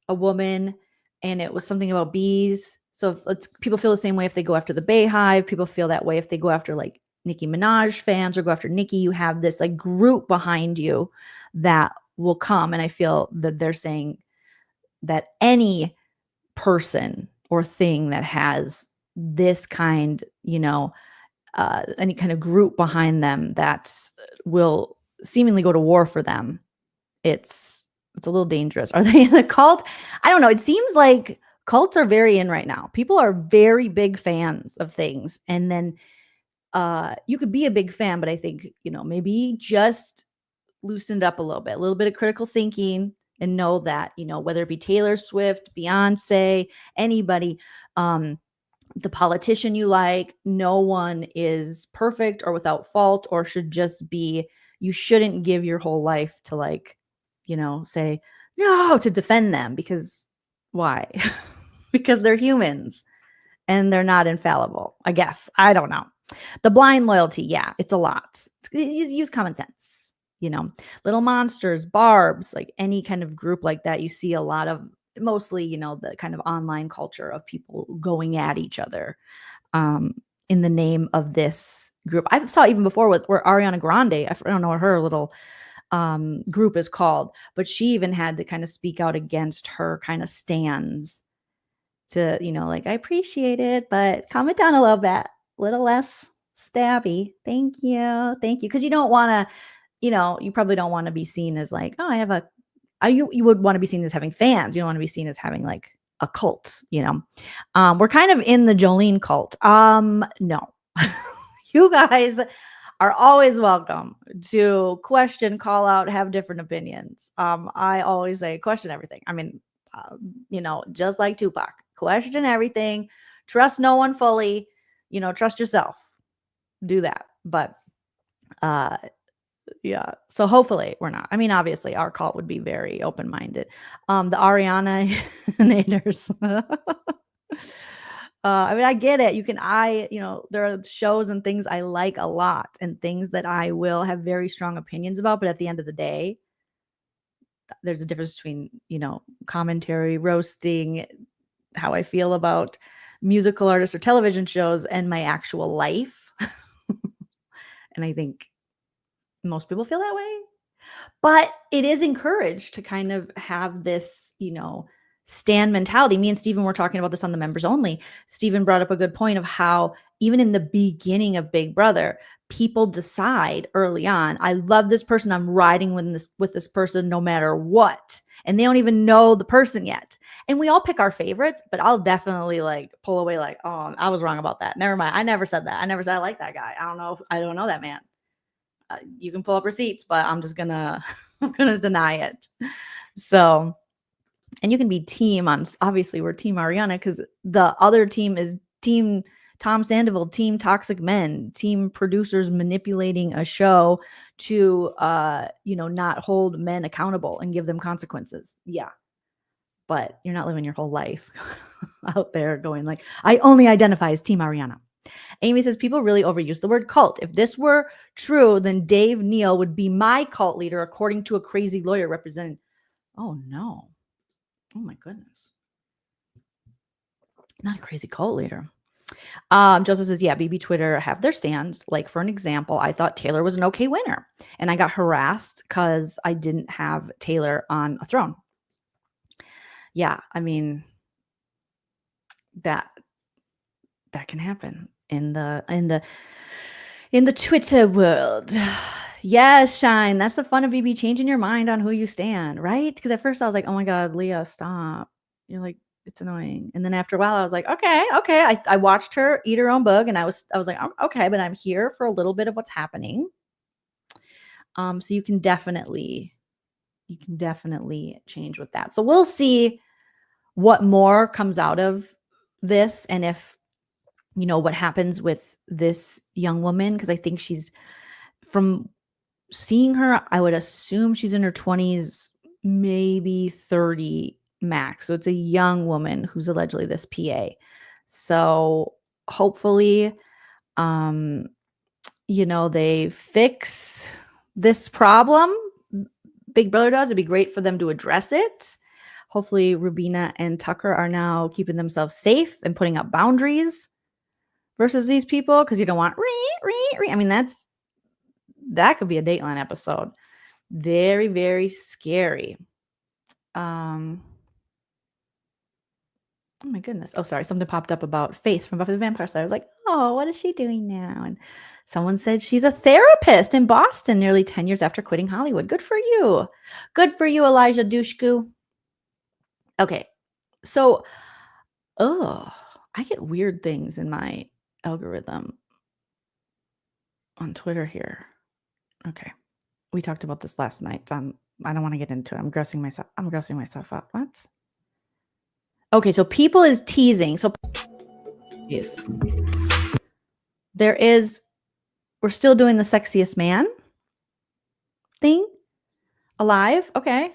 a woman, and it was something about bees. So people feel the same way if they go after the Bayhive. People feel that way if they go after like Nicki Minaj fans or go after Nicki. You have this like group behind you that will come. And I feel that they're saying that any person or thing that has this kind, any kind of group behind them that will seemingly go to war for them, it's a little dangerous. Are they in a cult? I don't know. It seems like cults are very in right now. People are very big fans of things. And then you could be a big fan, but I think, maybe just loosened up a little bit of critical thinking, and know that, whether it be Taylor Swift, Beyonce, anybody, the politician you like, no one is perfect or without fault, or should just be, you shouldn't give your whole life to like, say no to defend them, because why? Because they're humans and they're not infallible, I guess. I don't know. The blind loyalty. Yeah, it's a lot. Use common sense. Little Monsters, Barbs, like any kind of group like that. You see a lot of, mostly, the kind of online culture of people going at each other in the name of this group. I saw even before where Ariana Grande, I don't know what her little group is called, but she even had to kind of speak out against her kind of stands to, like, I appreciate it, but calm it down a little less stabby. Thank you. Because you don't want to, you probably don't want to be seen as like, oh, I have you would want to be seen as having fans. You don't want to be seen as having like a cult, we're kind of in the Jolene cult. No, you guys are always welcome to question, call out, have different opinions. I always say question everything. I mean, just like Tupac, question everything, trust no one fully, trust yourself, do that. But yeah, so hopefully we're not. I mean, obviously our cult would be very open-minded. The Ariana haters. I mean, I get it. There are shows and things I like a lot and things that I will have very strong opinions about. But at the end of the day, there's a difference between, commentary, roasting, how I feel about musical artists or television shows, and my actual life. And I think most people feel that way. But it is encouraged to kind of have this, stan mentality. Me and Steven were talking about this on the members only. Steven brought up a good point of how even in the beginning of Big Brother, people decide early on, I love this person, I'm riding with this person no matter what. And they don't even know the person yet. And we all pick our favorites, but I'll definitely like pull away like, oh, I was wrong about that. Never mind. I never said that. I never said I like that guy. I don't know that man. You can pull up receipts, but I'm just gonna deny it. So, and you can be team on, obviously we're team Ariana because the other team is team Tom Sandoval, team Toxic Men, team producers manipulating a show to not hold men accountable and give them consequences. Yeah. but you're not living your whole life out there going like, I only identify as Team Ariana. Amy says people really overuse the word cult. If this were true, then Dave Neal would be my cult leader, according to a crazy lawyer representing. Oh no. Oh my goodness. Not a crazy cult leader. Joseph says, yeah, BB Twitter have their stands. Like, for an example, I thought Taylor was an okay winner, and I got harassed because I didn't have Taylor on a throne. Yeah, I mean, that can happen in the Twitter world. Yes, Shine. That's the fun of BB, changing your mind on who you stand, right? Because at first I was like, oh my God, Leah, stop. You're like, it's annoying. And then after a while, I was like, okay. I watched her eat her own bug, and I was like, oh, okay, but I'm here for a little bit of what's happening. So you can definitely change with that. So we'll see what more comes out of this, and if what happens with this young woman, because I think she's, from seeing her, I would assume she's in her 20s, maybe 30 max. So it's a young woman who's allegedly this PA. So hopefully, they fix this problem. Big Brother does. It'd be great for them to address it. Hopefully, Rubina and Tucker are now keeping themselves safe and putting up boundaries versus these people, because you don't want. I mean, that could be a Dateline episode. Very, very scary. Oh my goodness. Oh, sorry. Something popped up about Faith from Buffy the Vampire Slayer. I was like, oh, what is she doing now? And someone said she's a therapist in Boston nearly 10 years after quitting Hollywood. Good for you. Good for you, Elijah Dushku. Okay. So, I get weird things in my algorithm on Twitter here. Okay. We talked about this last night. I don't want to get into it. I'm grossing myself out. What? Okay, so people is teasing. So yes. We're still doing the sexiest man thing alive. Okay.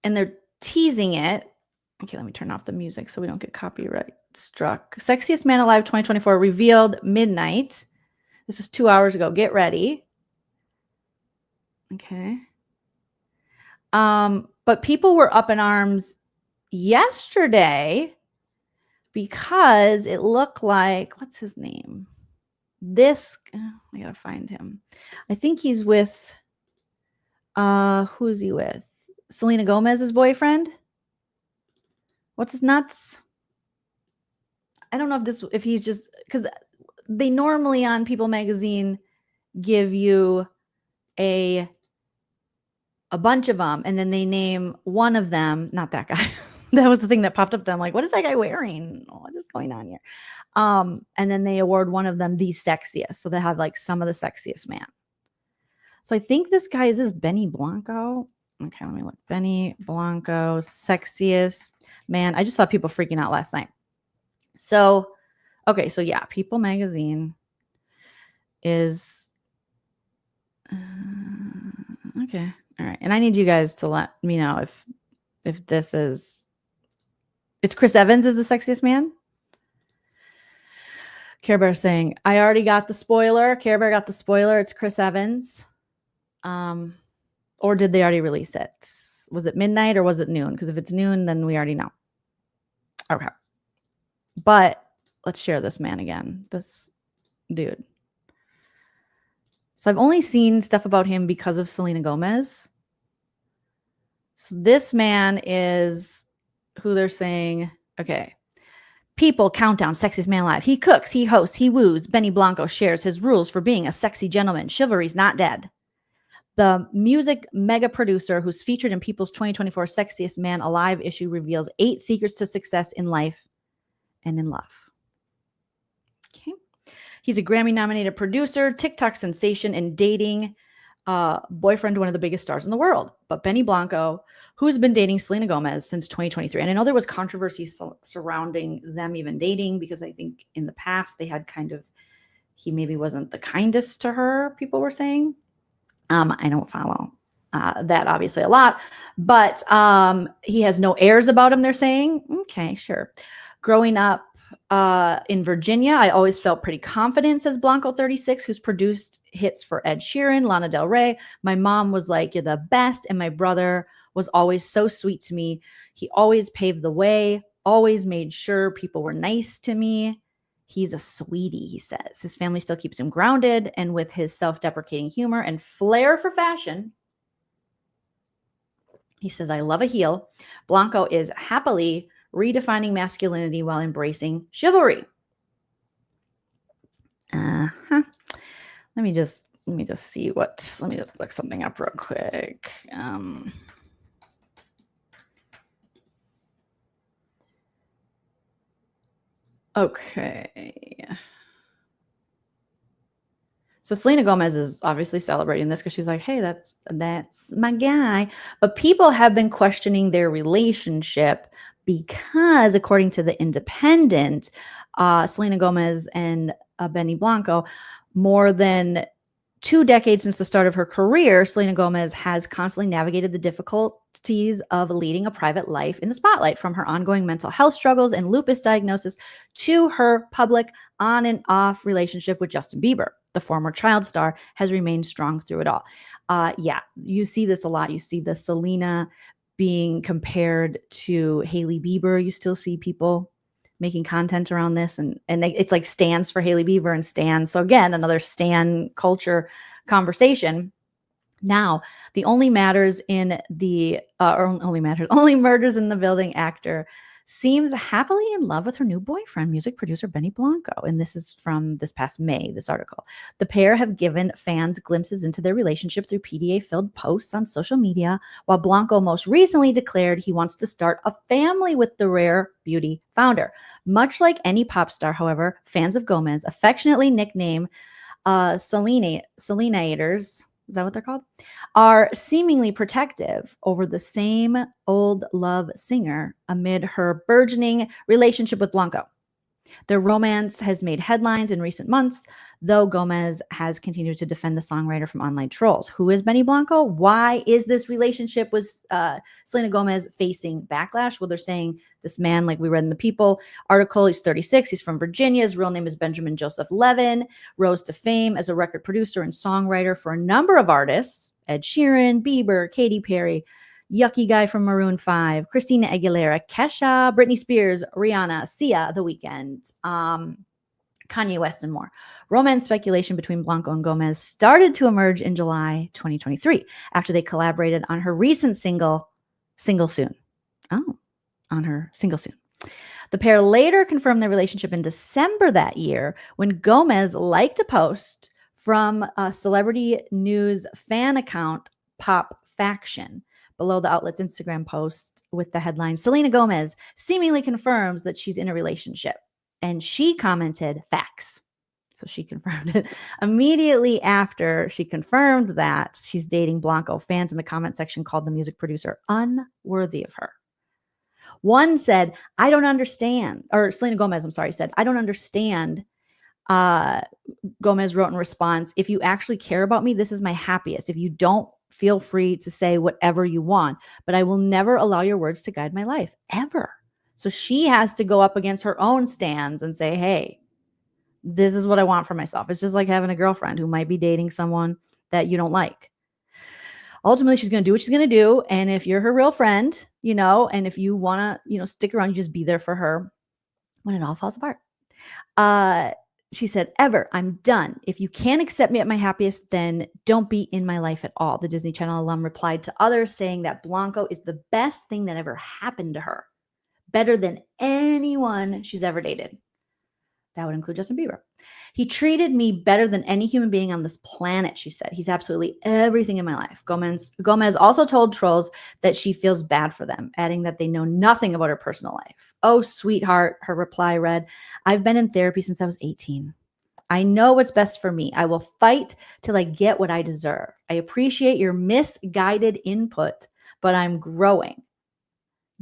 And they're teasing it. Okay, let me turn off the music so we don't get copyright struck. Sexiest Man Alive 2024 revealed midnight. This is 2 hours ago. Get ready. Okay. But people were up in arms yesterday because it looked like, what's his name? I gotta find him. I think he's with, who is he with? Selena Gomez's boyfriend? What's his nuts? I don't know if he's just, because they normally on People Magazine give you a bunch of them, and then they name one of them, not that guy. That was the thing that popped up. Then I'm like, what is that guy wearing? What is going on here? And then they award one of them the sexiest. So they have like some of the sexiest man. So I think this guy, is this Benny Blanco? Okay, let me look. Benny Blanco, sexiest man. I just saw people freaking out last night. So, okay, so yeah, People Magazine is okay. All right. And I need you guys to let me know if this is, it's Chris Evans is the sexiest man. Care Bear saying, I already got the spoiler. Care Bear got the spoiler. It's Chris Evans. Or did they already release it? Was it midnight or was it noon? Because if it's noon, then we already know. Okay. But let's share this man again. This dude. So I've only seen stuff about him because of Selena Gomez. So this man is who they're saying, okay. People countdown, sexiest man alive. He cooks, he hosts, he woos. Benny Blanco shares his rules for being a sexy gentleman. Chivalry's not dead. The music mega producer who's featured in People's 2024 Sexiest Man Alive issue reveals 8 secrets to success in life and in love. Okay. He's a Grammy-nominated producer, TikTok sensation, and dating boyfriend, one of the biggest stars in the world. But Benny Blanco, who's been dating Selena Gomez since 2023. And I know there was controversy surrounding them even dating, because I think in the past they had he maybe wasn't the kindest to her, people were saying. I don't follow That obviously a lot, but he has no airs about him, they're saying. Okay, sure. Growing up in Virginia, I always felt pretty confident, says Blanco36, who's produced hits for Ed Sheeran, Lana Del Rey. My mom was like, you're the best. And my brother was always so sweet to me. He always paved the way, always made sure people were nice to me. He's a sweetie, he says. His family still keeps him grounded, and with his self-deprecating humor and flair for fashion, he says, I love a heel. Blanco is happily redefining masculinity while embracing chivalry. Uh-huh. Let me just see what, let me just look something up real quick. Okay. So Selena Gomez is obviously celebrating this because she's like, hey, that's my guy. But people have been questioning their relationship because, according to The Independent, Selena Gomez and Benny Blanco, more than 2 decades since the start of her career, Selena Gomez has constantly navigated the difficulties of leading a private life in the spotlight, from her ongoing mental health struggles and lupus diagnosis to her public on and off relationship with Justin Bieber. The former child star has remained strong through it all. Yeah, you see this a lot. You see the Selena being compared to Hailey Bieber. You still see people making content around this, and it's like stands for Hailey Bieber and stands. So again, another stan culture conversation. Now, the only murders in the building actor seems happily in love with her new boyfriend, music producer Benny Blanco. And this is from this past May, this article. The pair have given fans glimpses into their relationship through PDA-filled posts on social media, while Blanco most recently declared he wants to start a family with the rare beauty founder. Much like any pop star, however, fans of Gomez affectionately nickname Selenators, is that what they're called, are seemingly protective over the same old love singer amid her burgeoning relationship with Blanco. Their romance has made headlines in recent months, though Gomez has continued to defend the songwriter from online trolls. Who is Benny Blanco? Why is this relationship with Selena Gomez facing backlash? Well, they're saying this man, like we read in the People article, he's 36, he's from Virginia, his real name is Benjamin Joseph Levin, rose to fame as a record producer and songwriter for a number of artists, Ed Sheeran, Bieber, Katy Perry, Yucky Guy from Maroon 5, Christina Aguilera, Kesha, Britney Spears, Rihanna, Sia, The Weeknd, Kanye West, and more. Romance speculation between Blanco and Gomez started to emerge in July 2023 after they collaborated on her recent single Soon. Oh, on her Single Soon. The pair later confirmed their relationship in December that year when Gomez liked a post from a celebrity news fan account, Pop Faction, below the outlet's Instagram post with the headline, Selena Gomez seemingly confirms that she's in a relationship. And she commented, facts. So she confirmed it. Immediately after she confirmed that she's dating Blanco, fans in the comment section called the music producer unworthy of her. One said, I don't understand, or Selena Gomez, I'm sorry, said, I don't understand. Gomez wrote in response, if you actually care about me, this is my happiest. If you don't, feel free to say whatever you want, but I will never allow your words to guide my life, ever. So she has to go up against her own stands and say, hey, this is what I want for myself. It's just like having a girlfriend who might be dating someone that you don't like. Ultimately, she's going to do what she's going to do. And if you're her real friend, and if you want to, stick around, you just be there for her when it all falls apart. She said, ever, I'm done. If you can't accept me at my happiest, then don't be in my life at all. The Disney Channel alum replied to others saying that Blanco is the best thing that ever happened to her. Better than anyone she's ever dated. That would include Justin Bieber. He treated me better than any human being on this planet, she said. He's absolutely everything in my life. Gomez also told trolls that she feels bad for them, adding that they know nothing about her personal life. Oh, sweetheart, her reply read, I've been in therapy since I was 18. I know what's best for me. I will fight till I get what I deserve. I appreciate your misguided input, but I'm growing.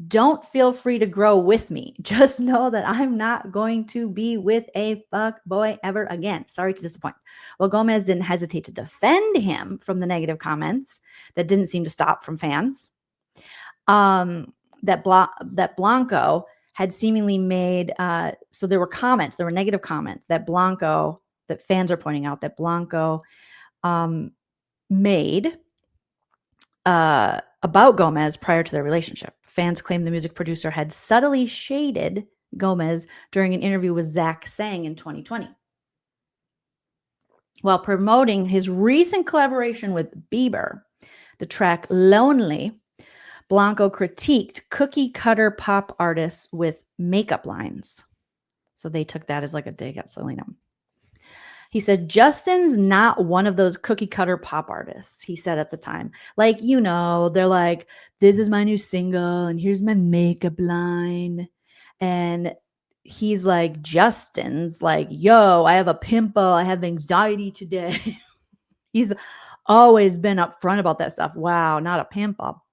Don't feel free to grow with me. Just know that I'm not going to be with a fuck boy ever again. Sorry to disappoint. Well, Gomez didn't hesitate to defend him from the negative comments that didn't seem to stop from fans. That Blanco had seemingly made, so there were negative comments that fans are pointing out that Blanco made about Gomez prior to their relationship. Fans claim the music producer had subtly shaded Gomez during an interview with Zach Sang in 2020. While promoting his recent collaboration with Bieber, the track Lonely, Blanco critiqued cookie cutter pop artists with makeup lines. So they took that as like a dig at Selena. He said, Justin's not one of those cookie cutter pop artists, he said at the time. Like, they're like, this is my new single and here's my makeup line. And he's like, Justin's like, yo, I have a pimple. I have anxiety today. He's always been upfront about that stuff. Wow, not a pimple.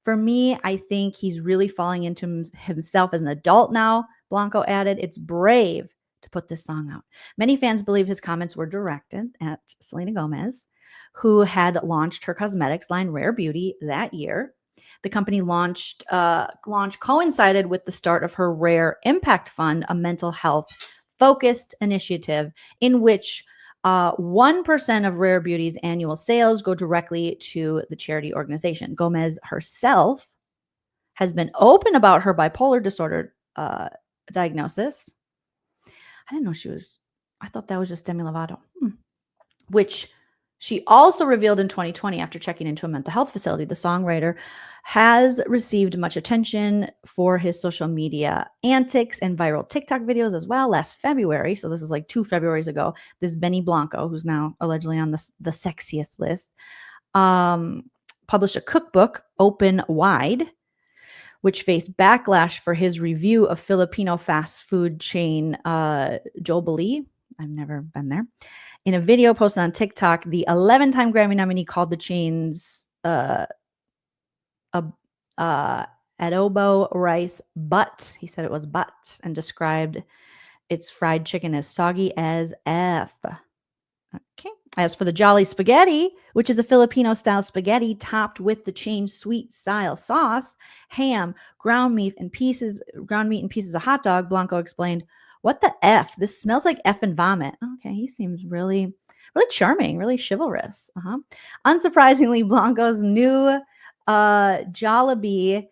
For me, I think he's really falling into himself as an adult now, Blanco added. It's brave to put this song out. Many fans believed his comments were directed at Selena Gomez, who had launched her cosmetics line Rare Beauty that year. The company launch coincided with the start of her Rare Impact Fund, a mental health focused initiative in which 1% of Rare Beauty's annual sales go directly to the charity organization. Gomez herself has been open about her bipolar disorder diagnosis. I didn't know I thought that was just Demi Lovato, which she also revealed in 2020 after checking into a mental health facility. The songwriter has received much attention for his social media antics and viral TikTok videos as well. Last February, so this is like 2 Februaries ago, this Benny Blanco, who's now allegedly on the Sexiest list, published a cookbook, Open Wide, which faced backlash for his review of Filipino fast food chain Joleen. I've never been there. In a video posted on TikTok, the 11-time Grammy nominee called the chain's adobo rice butt. He said it was butt and described its fried chicken as soggy as F. Okay. As for the Jolly Spaghetti, which is a Filipino-style spaghetti topped with the chain's sweet-style sauce, ham, ground meat, and pieces of hot dog, Blanco explained, "What the F? This smells like F and vomit." Okay, he seems really, really charming, really chivalrous. Unsurprisingly, Blanco's new Jollibee,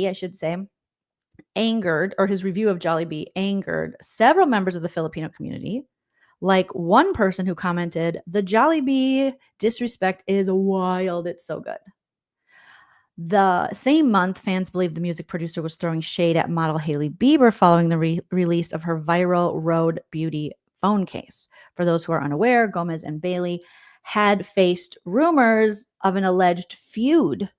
I should say, his review of Jollibee angered several members of the Filipino community. Like one person who commented, "The Jollibee disrespect is wild. It's so good." The same month, fans believed the music producer was throwing shade at model Hailey Bieber following the release of her viral Rode Beauty phone case. For those who are unaware, Gomez and Bailey had faced rumors of an alleged feud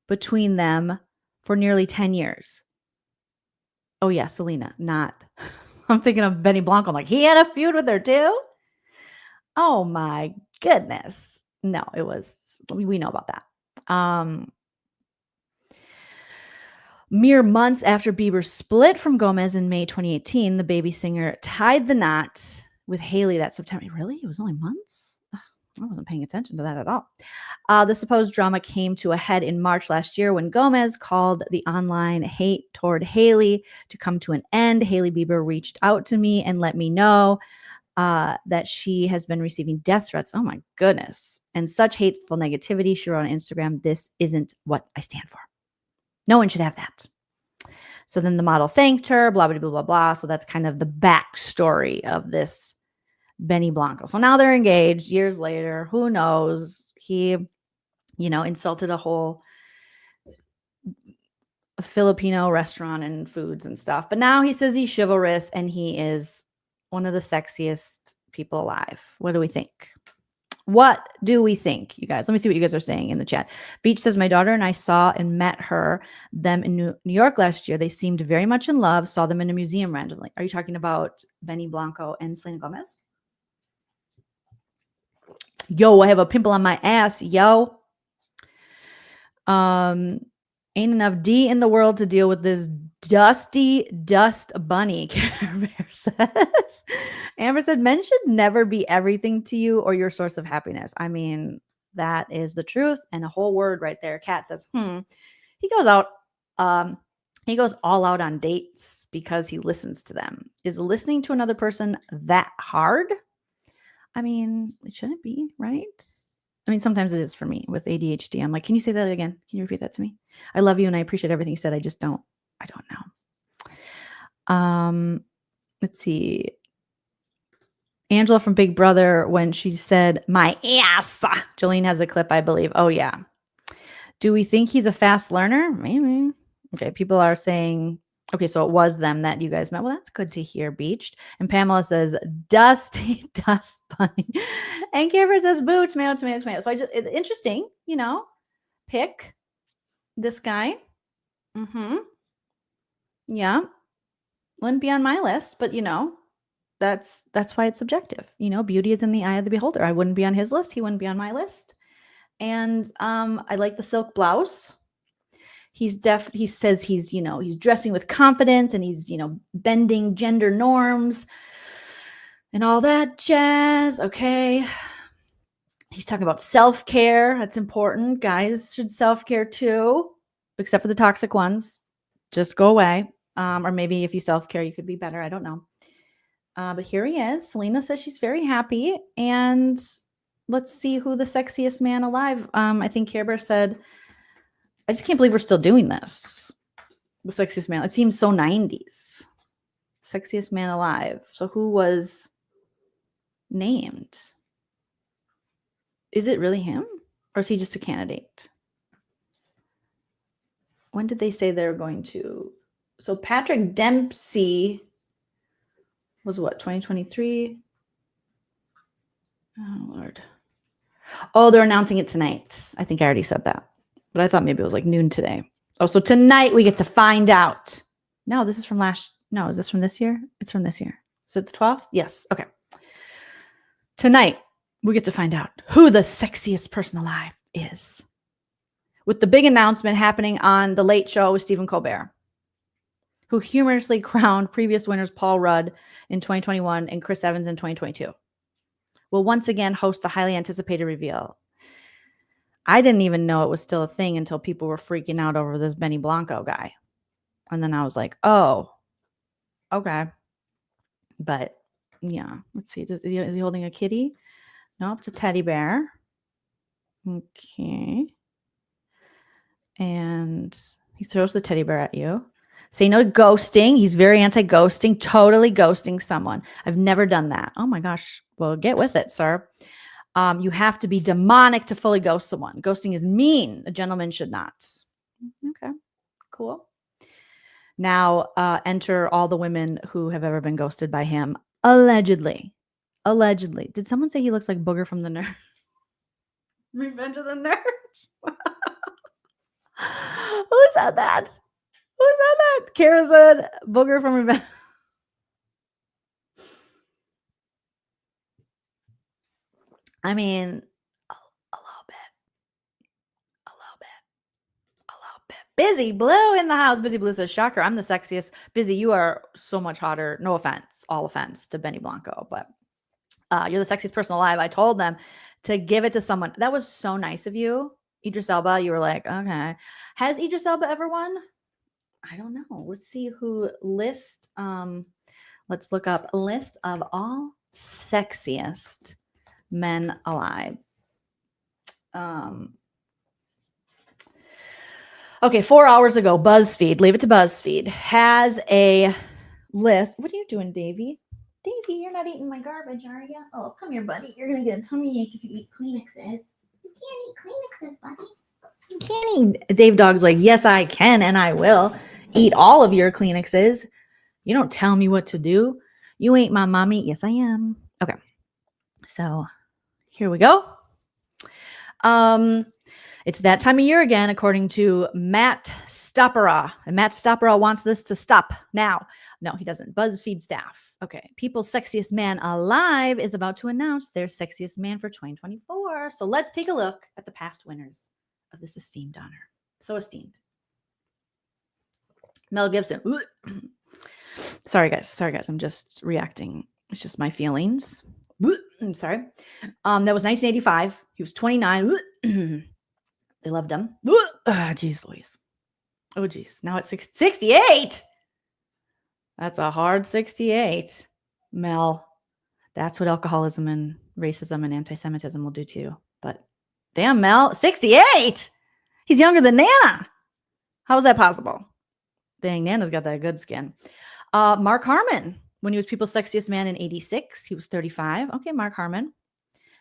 between them for nearly 10 years. Oh yeah, Selena, not... I'm thinking of Benny Blanco. I'm like, he had a feud with her too? Oh my goodness. No, we know about that. Mere months after Bieber split from Gomez in May 2018, the baby singer tied the knot with Hailey that September. Really? It was only months? Ugh, I wasn't paying attention to that at all. The supposed drama came to a head in March last year when Gomez called the online hate toward Hailey to come to an end. Hailey Bieber reached out to me and let me know that she has been receiving death threats. Oh my goodness. And such hateful negativity. She wrote on Instagram, "This isn't what I stand for. No one should have that." So then the model thanked her, blah, blah, blah, blah, blah. So that's kind of the backstory of this Benny Blanco. So now they're engaged years later. Who knows? He, insulted a whole Filipino restaurant and foods and stuff. But now he says he's chivalrous and he is one of the sexiest people alive. What do we think? What do we think, you guys? Let me see what you guys are saying in the chat. Beach says, "My daughter and I saw and met them in New York last year. They seemed very much in love. Saw them in a museum randomly." Are you talking about Benny Blanco and Selena Gomez? Yo, I have a pimple on my ass, yo. Ain't enough D in the world to deal with this dusty dust bunny, Care Bear says. Amber said, men should never be everything to you or your source of happiness. I mean, that is the truth. And a whole word right there. Kat says, He goes out, he goes all out on dates because he listens to them. Is listening to another person that hard? I mean, it shouldn't be, right? I mean, sometimes it is for me with ADHD. I'm like, can you say that again? Can you repeat that to me? I love you and I appreciate everything you said. I don't know. Let's see. Angela from Big Brother, when she said, my ass. Jolene has a clip, I believe. Oh, yeah. Do we think he's a fast learner? Maybe. Okay, people are saying, okay, so it was them that you guys met. Well, that's good to hear, Beached. And Pamela says, dusty dust bunny. And Camera says, boo, tomato, tomato, tomato. So interesting, pick this guy. Yeah. Wouldn't be on my list, but that's why it's subjective. Beauty is in the eye of the beholder. I wouldn't be on his list. He wouldn't be on my list. And I like the silk blouse. He says he's dressing with confidence and he's, bending gender norms and all that jazz. Okay. He's talking about self-care. That's important. Guys should self-care too, except for the toxic ones. Just go away. Or maybe if you self-care, you could be better. I don't know. But here he is. Selena says she's very happy. And let's see who the sexiest man alive. I think Care Bear said, I just can't believe we're still doing this. The sexiest man. It seems so 90s. Sexiest man alive. So who was named? Is it really him? Or is he just a candidate? When did they say they're going to? So Patrick Dempsey was what, 2023? Oh, Lord. Oh, they're announcing it tonight. I think I already said that. But I thought maybe it was like noon today. Oh, so tonight we get to find out. No, this is from no, is this from this year? It's from this year. Is it the 12th? Yes. Okay. Tonight we get to find out who the sexiest person alive is. With the big announcement happening on The Late Show with Stephen Colbert, who humorously crowned previous winners Paul Rudd in 2021 and Chris Evans in 2022. Will once again host the highly anticipated reveal. I didn't even know it was still a thing until people were freaking out over this Benny Blanco guy. And then I was like, oh, okay. But yeah, let's see. Is he holding a kitty? Nope, it's a teddy bear. Okay. And he throws the teddy bear at you. Say no to ghosting. He's very anti-ghosting, totally ghosting someone. I've never done that. Oh my gosh. Well, get with it, sir. You have to be demonic to fully ghost someone. Ghosting is mean. A gentleman should not. Okay, cool. Now enter all the women who have ever been ghosted by him. Allegedly. Allegedly. Did someone say he looks like Booger from the Nerds? Revenge of the Nerds? Who said that? Who said that? Kara said Booger from Revenge. I mean, a little bit. Busy Blue in the house. Busy Blue says, shocker, I'm the sexiest. Busy, you are so much hotter. No offense, all offense to Benny Blanco, but you're the sexiest person alive. I told them to give it to someone. That was so nice of you. Idris Elba, you were like, okay. Has Idris Elba ever won? I don't know. Let's see who list. Let's look up a list of all sexiest men alive. Okay, 4 hours ago, BuzzFeed, leave it to BuzzFeed, has a list. What are you doing, Davey? Davey, you're not eating my garbage, are you? Oh, come here, buddy. You're going to get a tummy ache if you eat Kleenexes. You can't eat Kleenexes, buddy. You can't eat. Dave Dog's like, yes, I can, and I will eat all of your Kleenexes. You don't tell me what to do. You ain't my mommy. Yes, I am. Okay. So here we go. It's that time of year again, according to Matt Stoppera. And Matt Stoppera wants this to stop now. No, he doesn't. BuzzFeed staff. Okay. People's Sexiest Man Alive is about to announce their sexiest man for 2024. So let's take a look at the past winners of this esteemed honor. So esteemed. Mel Gibson. Sorry, guys. I'm just reacting. It's just my feelings. I'm sorry. That was 1985. He was 29. They loved him. Jeez Louise. Oh, geez. Now it's 68. That's a hard 68. Mel. That's what alcoholism and racism and anti-Semitism will do to you. But damn, Mel, 68. He's younger than Nana. How is that possible? Dang, Nana's got that good skin. Mark Harmon, when he was People's Sexiest Man in 86, he was 35. Okay, Mark Harmon.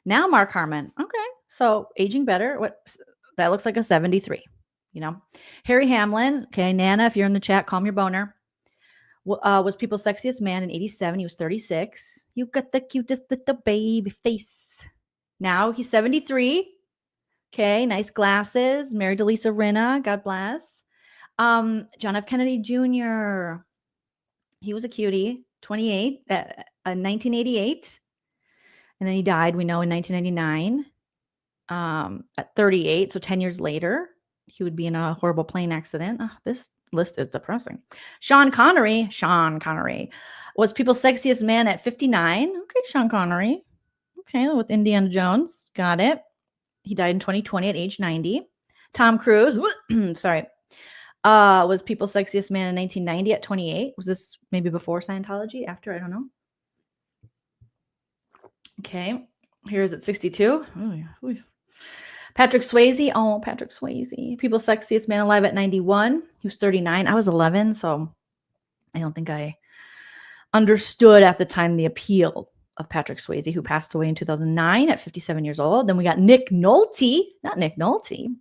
Now Mark Harmon. Okay, so aging better. What? That looks like a 73, you know. Harry Hamlin. Okay, Nana, if you're in the chat, calm your boner. Was People's Sexiest Man in 87. He was 36. You got the cutest little baby face. Now he's 73. Okay, nice glasses. Married to Lisa Rinna. God bless. John F. Kennedy Jr. He was a cutie. 28. 1988. And then he died, we know, in 1999 at 38. So 10 years later, he would be in a horrible plane accident. Oh, this list is depressing. Sean Connery was People's Sexiest Man at 59. Okay, Sean Connery. Okay, with Indiana Jones. Got it. He died in 2020 at age 90. Tom Cruise, sorry, was People's Sexiest Man in 1990 at 28. Was this maybe before Scientology? After? I don't know. Okay, here's at 62. Oh, yeah. Patrick Swayze. Oh, Patrick Swayze. People's Sexiest Man Alive at 91. He was 39. I was 11, so I don't think I understood at the time the appeal of Patrick Swayze, who passed away in 2009 at 57 years old. Then we got Nick Nolte. Not Nick Nolte.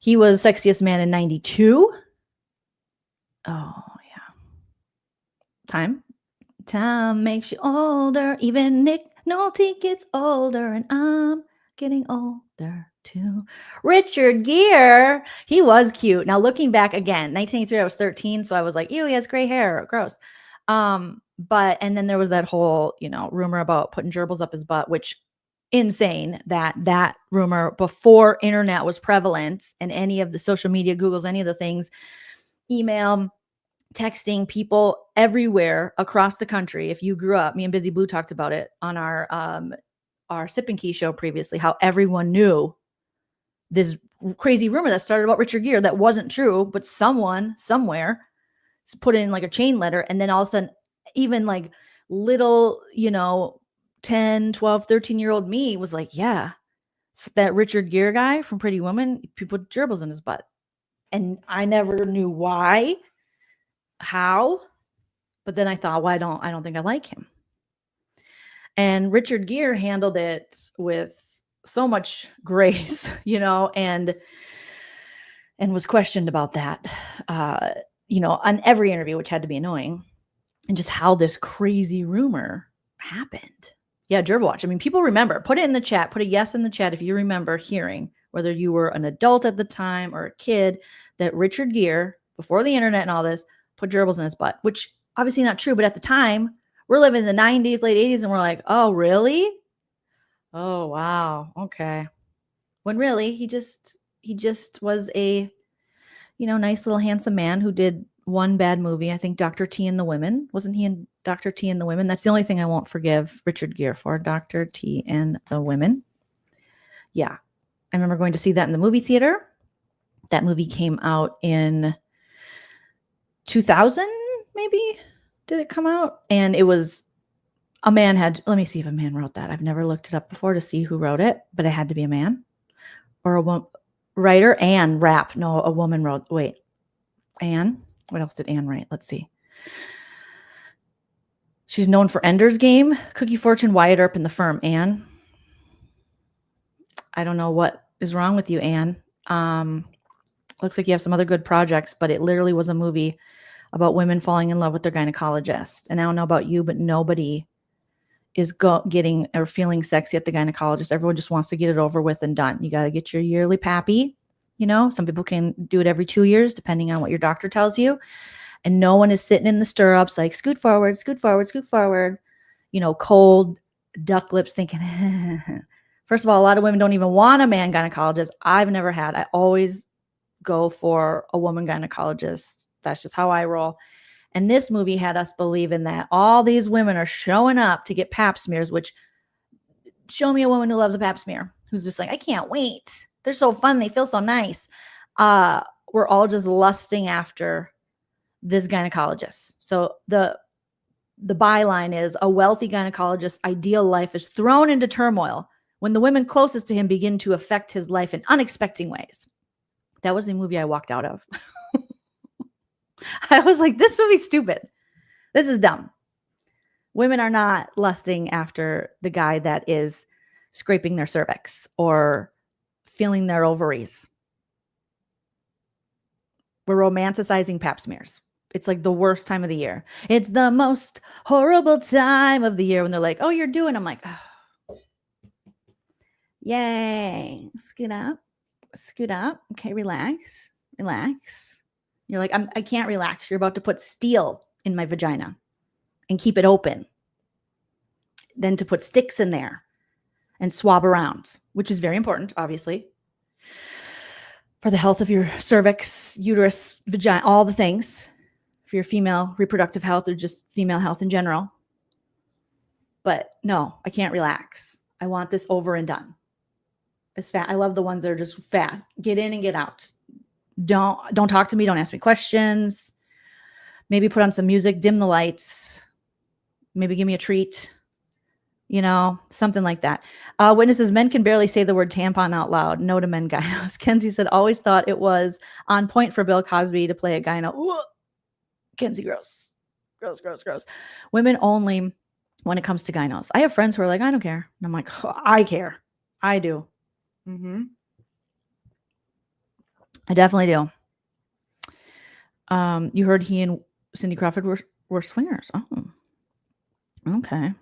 He was Sexiest Man in 92. Oh, yeah. Time makes you older. Even Nick Nolte gets older, and I'm getting older too. Richard Gere, he was cute. Now looking back again, 1983, I was 13, so I was like, ew, he has gray hair, gross. But and then there was that whole, rumor about putting gerbils up his butt, which insane that rumor before internet was prevalent and any of the social media, Googles, any of the things, email, texting, people everywhere across the country. If you grew up, me and Busy Blue talked about it on our Sip and Key show previously, how everyone knew this crazy rumor that started about Richard Gere that wasn't true, but someone somewhere put in like a chain letter, and then all of a sudden, even like little, 10, 12, 13-year-old me was like, yeah, that Richard Gere guy from Pretty Woman, people put gerbils in his butt. And I never knew why, how, but then I thought, well, I don't think I like him. And Richard Gere handled it with so much grace, and was questioned about that, on every interview, which had to be annoying, and just how this crazy rumor happened. Yeah, Gerbil Watch. I mean, people remember. Put it in the chat. Put a yes in the chat if you remember hearing, whether you were an adult at the time or a kid, that Richard Gere, before the internet and all this, put gerbils in his butt, which obviously not true. But at the time, we're living in the 90s, late 80s, and we're like, oh, really? Oh, wow. Okay. When really, he just was a, nice little handsome man who did one bad movie. I think Dr. T and the Women. Wasn't he in Dr. T and the Women? That's the only thing I won't forgive Richard Gere for, Dr. T and the Women. Yeah. I remember going to see that in the movie theater. That movie came out in 2000, maybe? Did it come out? And it was a man let me see if a man wrote that. I've never looked it up before to see who wrote it, but it had to be a man or a woman. Writer, Anne Rapp. No, a woman wrote. Wait, Anne? What else did Anne write? Let's see. She's known for Ender's Game, Cookie Fortune, Wyatt Earp, and The Firm. Anne. I don't know what is wrong with you, Anne. Looks like you have some other good projects, but it literally was a movie about women falling in love with their gynecologist. And I don't know about you, but nobody is getting or feeling sexy at the gynecologist. Everyone just wants to get it over with and done. You got to get your yearly pappy. Some people can do it every 2 years, depending on what your doctor tells you. And no one is sitting in the stirrups like, scoot forward, scoot forward, scoot forward, cold duck lips thinking, first of all, a lot of women don't even want a man gynecologist. I've never had. I always go for a woman gynecologist That's just how I roll. And this movie had us believing that all these women are showing up to get pap smears, which show me a woman who loves a pap smear, who's just like, I can't wait. They're so fun. They feel so nice. We're all just lusting after this gynecologist. So the byline is a wealthy gynecologist's ideal life is thrown into turmoil when the women closest to him begin to affect his life in unexpected ways. That was the movie I walked out of. I was like, this movie's stupid. This is dumb. Women are not lusting after the guy that is scraping their cervix or feeling their ovaries. We're romanticizing pap smears. It's like the worst time of the year. It's the most horrible time of the year when they're like, oh, you're doing. I'm like, oh. Yay. Scoot up. Scoot up. Okay, relax. Relax. You're like, I can't relax. You're about to put steel in my vagina and keep it open. Then to put sticks in there and swab around, which is very important, obviously, for the health of your cervix, uterus, vagina, all the things, for your female reproductive health or just female health in general. But no, I can't relax. I want this over and done. It's fast. I love the ones that are just fast. Get in and get out. Don't talk to me. Don't ask me questions. Maybe put on some music, dim the lights. Maybe give me a treat. You know, something like that. Witnesses, men can barely say the word tampon out loud. No to men gynos. Kenzie said, always thought it was on point for Bill Cosby to play a gyno. Ugh. Kenzie, gross. Gross, gross, gross. Women only when it comes to gynos. I have friends who are like, I don't care. And I'm like, oh, I care. I do. I definitely do. You heard he and Cindy Crawford were swingers. Oh, okay.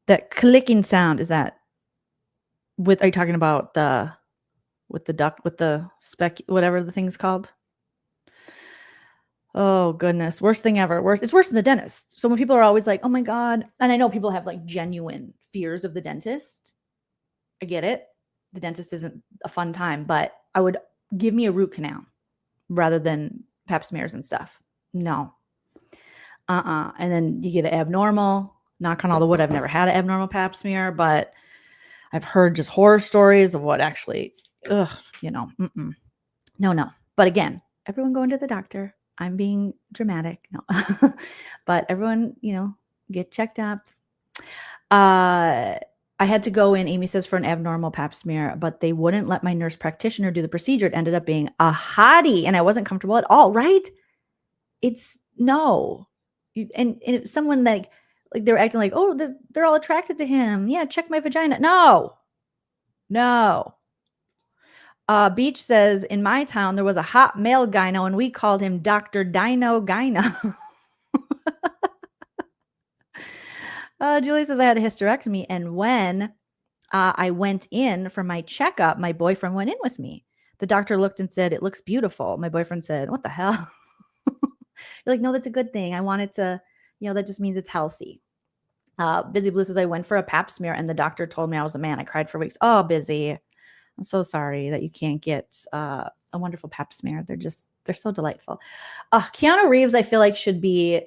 That clicking sound, is that with, are you talking about with the duck, with the speck, whatever the thing's called? Oh goodness. Worst thing ever. It's worse than the dentist. So when people are always like, oh my God. And I know people have like genuine fears of the dentist. I get it. The dentist isn't a fun time, but I would give me a root canal rather than pap smears and stuff. No. And then you get an abnormal. Knock on all the wood. I've never had an abnormal pap smear, but I've heard just horror stories of what actually, no. But again, everyone going to the doctor. I'm being dramatic. No, but everyone, get checked up. I had to go in, Amy says, for an abnormal pap smear, but they wouldn't let my nurse practitioner do the procedure. It ended up being a hottie and I wasn't comfortable at all. Right? It's no. And if someone like they were acting like, oh, they're all attracted to him. Yeah, check my vagina. No. Beach says, in my town, there was a hot male gyno and we called him Dr. Dino Gyno. Julie says, I had a hysterectomy. And when I went in for my checkup, my boyfriend went in with me. The doctor looked and said, it looks beautiful. My boyfriend said, what the hell? You're like, no, that's a good thing. I wanted to, that just means it's healthy. Busy Blue says, I went for a pap smear and the doctor told me I was a man. I cried for weeks. Oh, Busy. I'm so sorry that you can't get a wonderful pap smear. They're so delightful. Keanu Reeves, I feel like, should be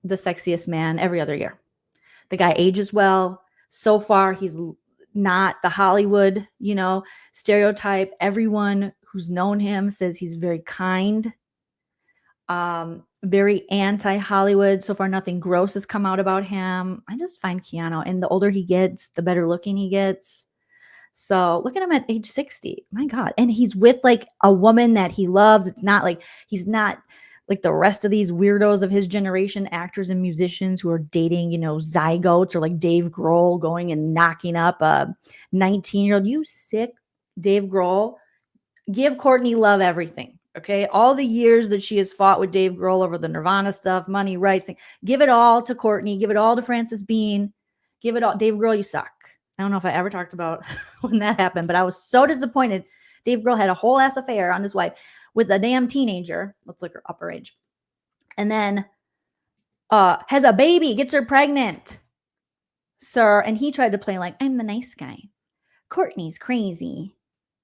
the sexiest man every other year. The guy ages well. So far, he's not the Hollywood, stereotype. Everyone who's known him says he's very kind. Very anti-Hollywood. So far, nothing gross has come out about him. I just find Keanu, and the older he gets, the better looking he gets. So look at him at age 60. My God. And he's with like a woman that he loves. It's not like he's not like the rest of these weirdos of his generation, actors and musicians who are dating, zygotes, or like Dave Grohl going and knocking up a 19-year-old. You sick Dave Grohl. Give Courtney Love everything. Okay. All the years that she has fought with Dave Grohl over the Nirvana stuff, money, rights thing. Give it all to Courtney. Give it all to Frances Bean. Give it all. Dave Grohl, you suck. I don't know if I ever talked about when that happened, but I was so disappointed. Dave Grohl had a whole ass affair on his wife with a damn teenager. Let's look her upper age. And then has a baby, gets her pregnant, sir. And he tried to play like, I'm the nice guy. Courtney's crazy.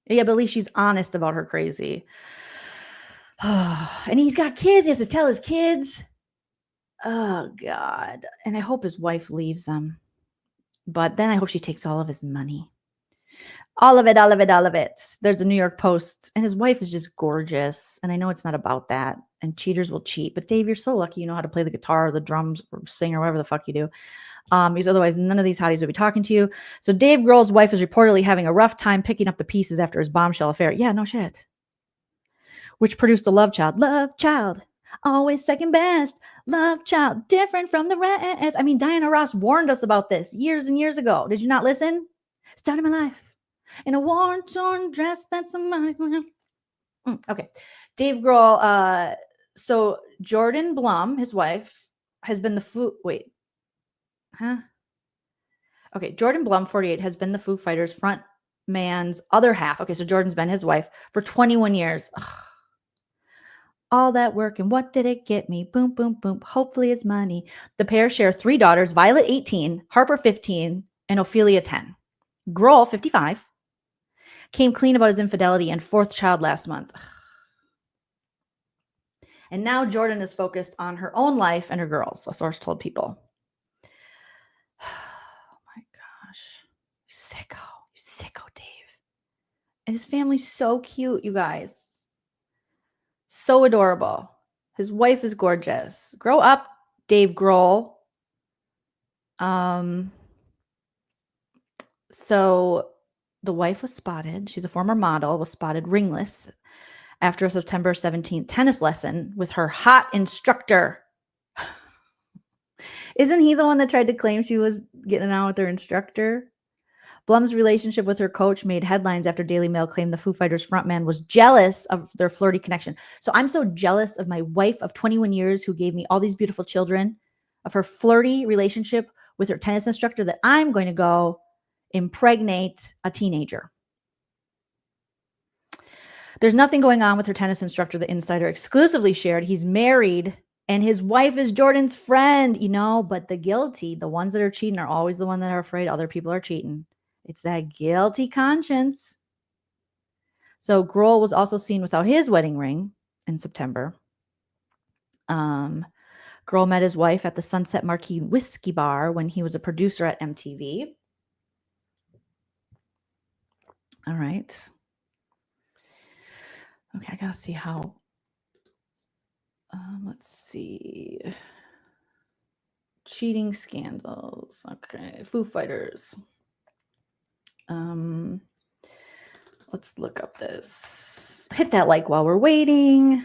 Yeah, but at least she's honest about her crazy. And he's got kids. He has to tell his kids. Oh, God. And I hope his wife leaves him. But then I hope she takes all of his money. All of it, all of it, all of it. There's a New York Post, and his wife is just gorgeous. And I know it's not about that. And cheaters will cheat. But Dave, you're so lucky you know how to play the guitar or the drums or sing or whatever the fuck you do. Because otherwise none of these hotties would be talking to you. So Dave Grohl's wife is reportedly having a rough time picking up the pieces after his bombshell affair. Yeah, no shit. Which produced a love child. Love child. Always second best. Love child. Different from the rest. I mean, Diana Ross warned us about this years and years ago. Did you not listen? Started my life in a worn-torn dress that's somebody's. Okay. Dave Grohl. So Jordan Blum, his wife, has been the Foo. Wait. Huh? Okay. Jordan Blum, 48, has been the Foo Fighters front man's other half. Okay. So Jordan's been his wife for 21 years. Ugh. All that work, and what did it get me? Boom, boom, boom. Hopefully it's money. The pair share 3 daughters, Violet, 18, Harper, 15, and Ophelia, 10. Grohl, 55, came clean about his infidelity and 4th child last month. And now Jordan is focused on her own life and her girls, a source told People. Oh my gosh. You sicko, Dave. And his family's so cute, you guys. So adorable. His wife is gorgeous. Grow up, Dave Grohl. So the wife was spotted. She's a former model, was spotted ringless after a September 17th tennis lesson with her hot instructor. Isn't he the one that tried to claim she was getting out with her instructor? Blum's relationship with her coach made headlines after Daily Mail claimed the Foo Fighters frontman was jealous of their flirty connection. So I'm so jealous of my wife of 21 years who gave me all these beautiful children, of her flirty relationship with her tennis instructor, that I'm going to go impregnate a teenager. There's nothing going on with her tennis instructor, the insider exclusively shared. He's married and his wife is Jordan's friend, but the guilty, the ones that are cheating, are always the ones that are afraid other people are cheating. It's that guilty conscience. So Grohl was also seen without his wedding ring in September. Grohl met his wife at the Sunset Marquee Whiskey Bar when he was a producer at MTV. All right. Okay, I gotta see how. Let's see. Cheating scandals. Okay, Foo Fighters. Let's look up this. Hit that like while we're waiting.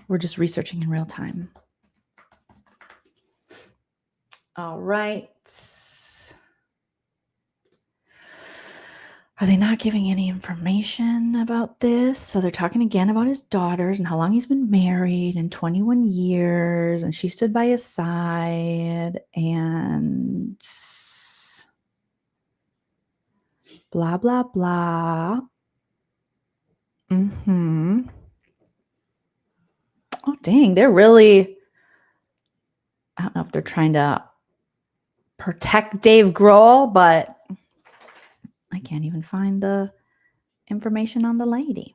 We're just researching in real time. All right. Are they not giving any information about this? So they're talking again about his daughters and how long he's been married, and 21 years, and she stood by his side, and blah, blah, blah. Oh, dang. They're really, I don't know if they're trying to protect Dave Grohl, but I can't even find the information on the lady.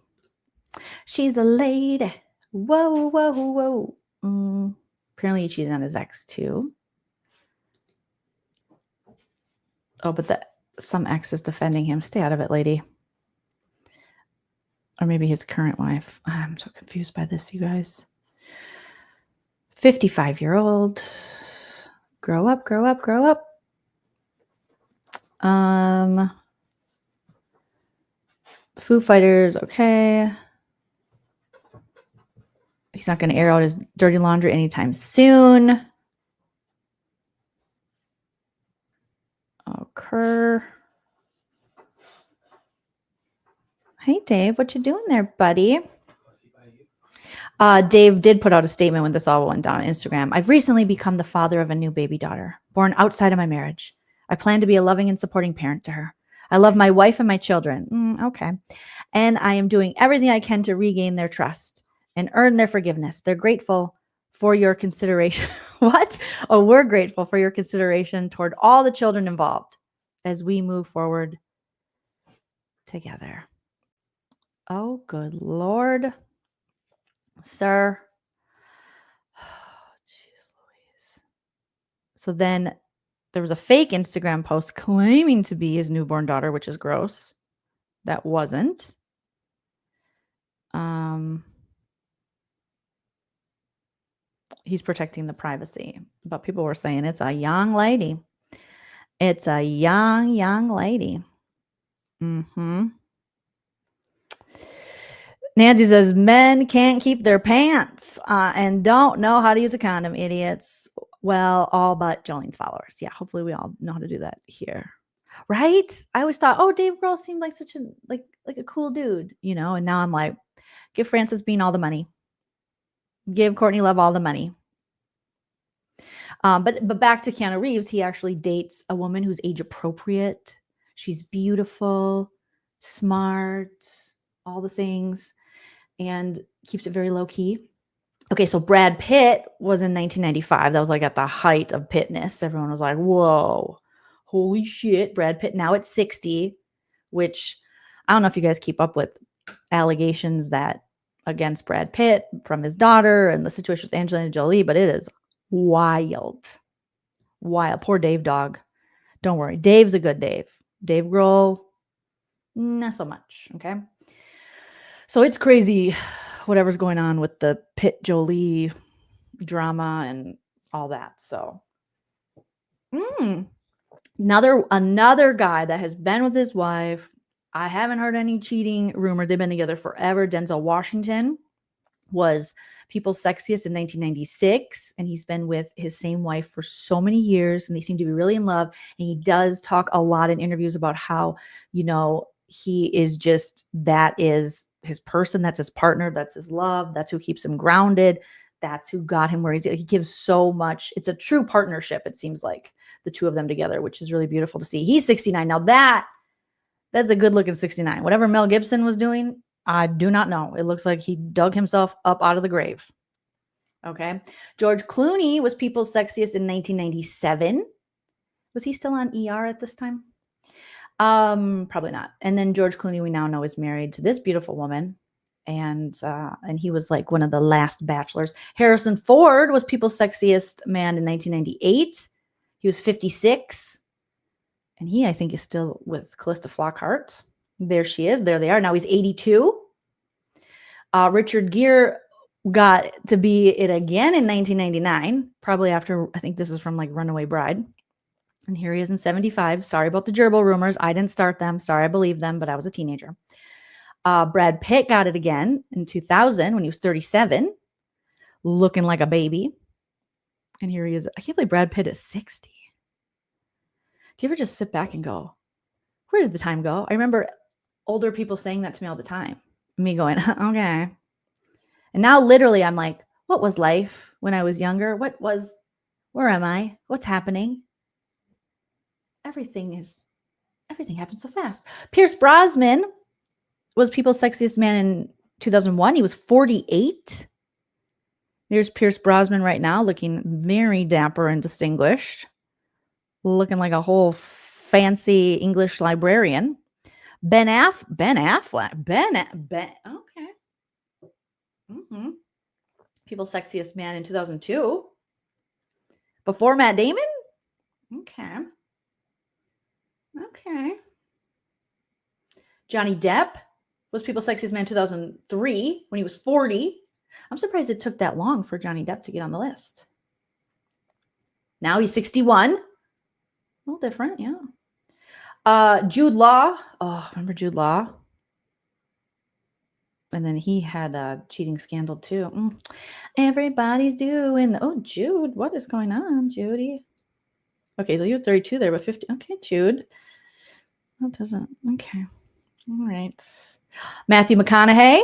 She's a lady. Whoa, whoa, whoa. Apparently he cheated on his ex too. Oh, but some ex is defending him. Stay out of it, lady. Or maybe his current wife. I'm so confused by this, you guys. 55-year-old. Grow up, grow up, grow up. Foo Fighters, okay. He's not going to air out his dirty laundry anytime soon. Occur. Hey, Dave, what you doing there, buddy? Dave did put out a statement when this all went down on Instagram. I've recently become the father of a new baby daughter, born outside of my marriage. I plan to be a loving and supporting parent to her. I love my wife and my children. Okay. And I am doing everything I can to regain their trust and earn their forgiveness. They're grateful for your consideration. What? Oh, we're grateful for your consideration toward all the children involved as we move forward together. Oh, good Lord, sir. Oh, jeez Louise. So then there was a fake Instagram post claiming to be his newborn daughter, which is gross. That wasn't. He's protecting the privacy, but people were saying it's a young lady. It's a young lady. Nancy says men can't keep their pants and don't know how to use a condom, idiots. Well, all but Jolene's followers. Yeah, hopefully we all know how to do that here. Right? I always thought, oh, Dave Grohl seemed like such a like a cool dude, you know, and now I'm like, give Frances Bean all the money. Give Courtney Love all the money. But back to Keanu Reeves, he actually dates a woman who's age appropriate. She's beautiful, smart, all the things, and keeps it very low key. Okay, so Brad Pitt was in 1995. That was like at the height of Pittness. Everyone was like, whoa, holy shit, Brad Pitt. Now it's 60, which I don't know if you guys keep up with allegations that against Brad Pitt from his daughter and the situation with Angelina Jolie, but it is wild. Poor Dave dog. Don't worry. Dave's a good Dave. Dave Grohl, not so much. Okay. So it's crazy whatever's going on with the Pitt Jolie drama and all that. So another guy that has been with his wife. I haven't heard any cheating rumor. They've been together forever. Denzel Washington was People's Sexiest in 1996, and he's been with his same wife for so many years, and they seem to be really in love. And he does talk a lot in interviews about how, you know, he is just, that is his person, that's his partner, that's his love, that's who keeps him grounded, that's who got him where he's at. He gives so much. It's a true partnership, it seems like, the two of them together, which is really beautiful to see. He's 69 now. That's a good looking 69. Whatever Mel Gibson was doing, I do not know. It looks like he dug himself up out of the grave. Okay. George Clooney was People's Sexiest in 1997. Was he still on ER at this time? Probably not. And then George Clooney, we now know, is married to this beautiful woman. And he was like one of the last bachelors. Harrison Ford was People's Sexiest Man in 1998. He was 56. And he, I think, is still with Callista Flockhart. There she is. There they are. Now he's 82. Richard Gere got to be it again in 1999, probably after, I think this is from like Runaway Bride. And here he is in 75. Sorry about the gerbil rumors. I didn't start them. Sorry, I believed them, but I was a teenager. Brad Pitt got it again in 2000 when he was 37, looking like a baby. And here he is. I can't believe Brad Pitt is 60. Do you ever just sit back and go, where did the time go? I remember older people saying that to me all the time. Me going, okay. And now literally I'm like, what was life when I was younger? Where am I? What's happening? Everything happened so fast. Pierce Brosnan was People's Sexiest Man in 2001. He was 48. There's Pierce Brosnan right now, looking very dapper and distinguished, looking like a whole fancy English librarian. Ben Affleck. Okay. People's Sexiest Man in 2002. Before Matt Damon? Okay. Johnny Depp was People's Sexiest Man in 2003 when he was 40. I'm surprised it took that long for Johnny Depp to get on the list. Now he's 61. A little different, yeah. Jude Law. Oh, remember Jude Law? And then he had a cheating scandal too. Everybody's doing. Oh, Jude, what is going on, Judy? Okay, so you're 32 there, but 50. Okay, Jude. That doesn't. Okay. All right. Matthew McConaughey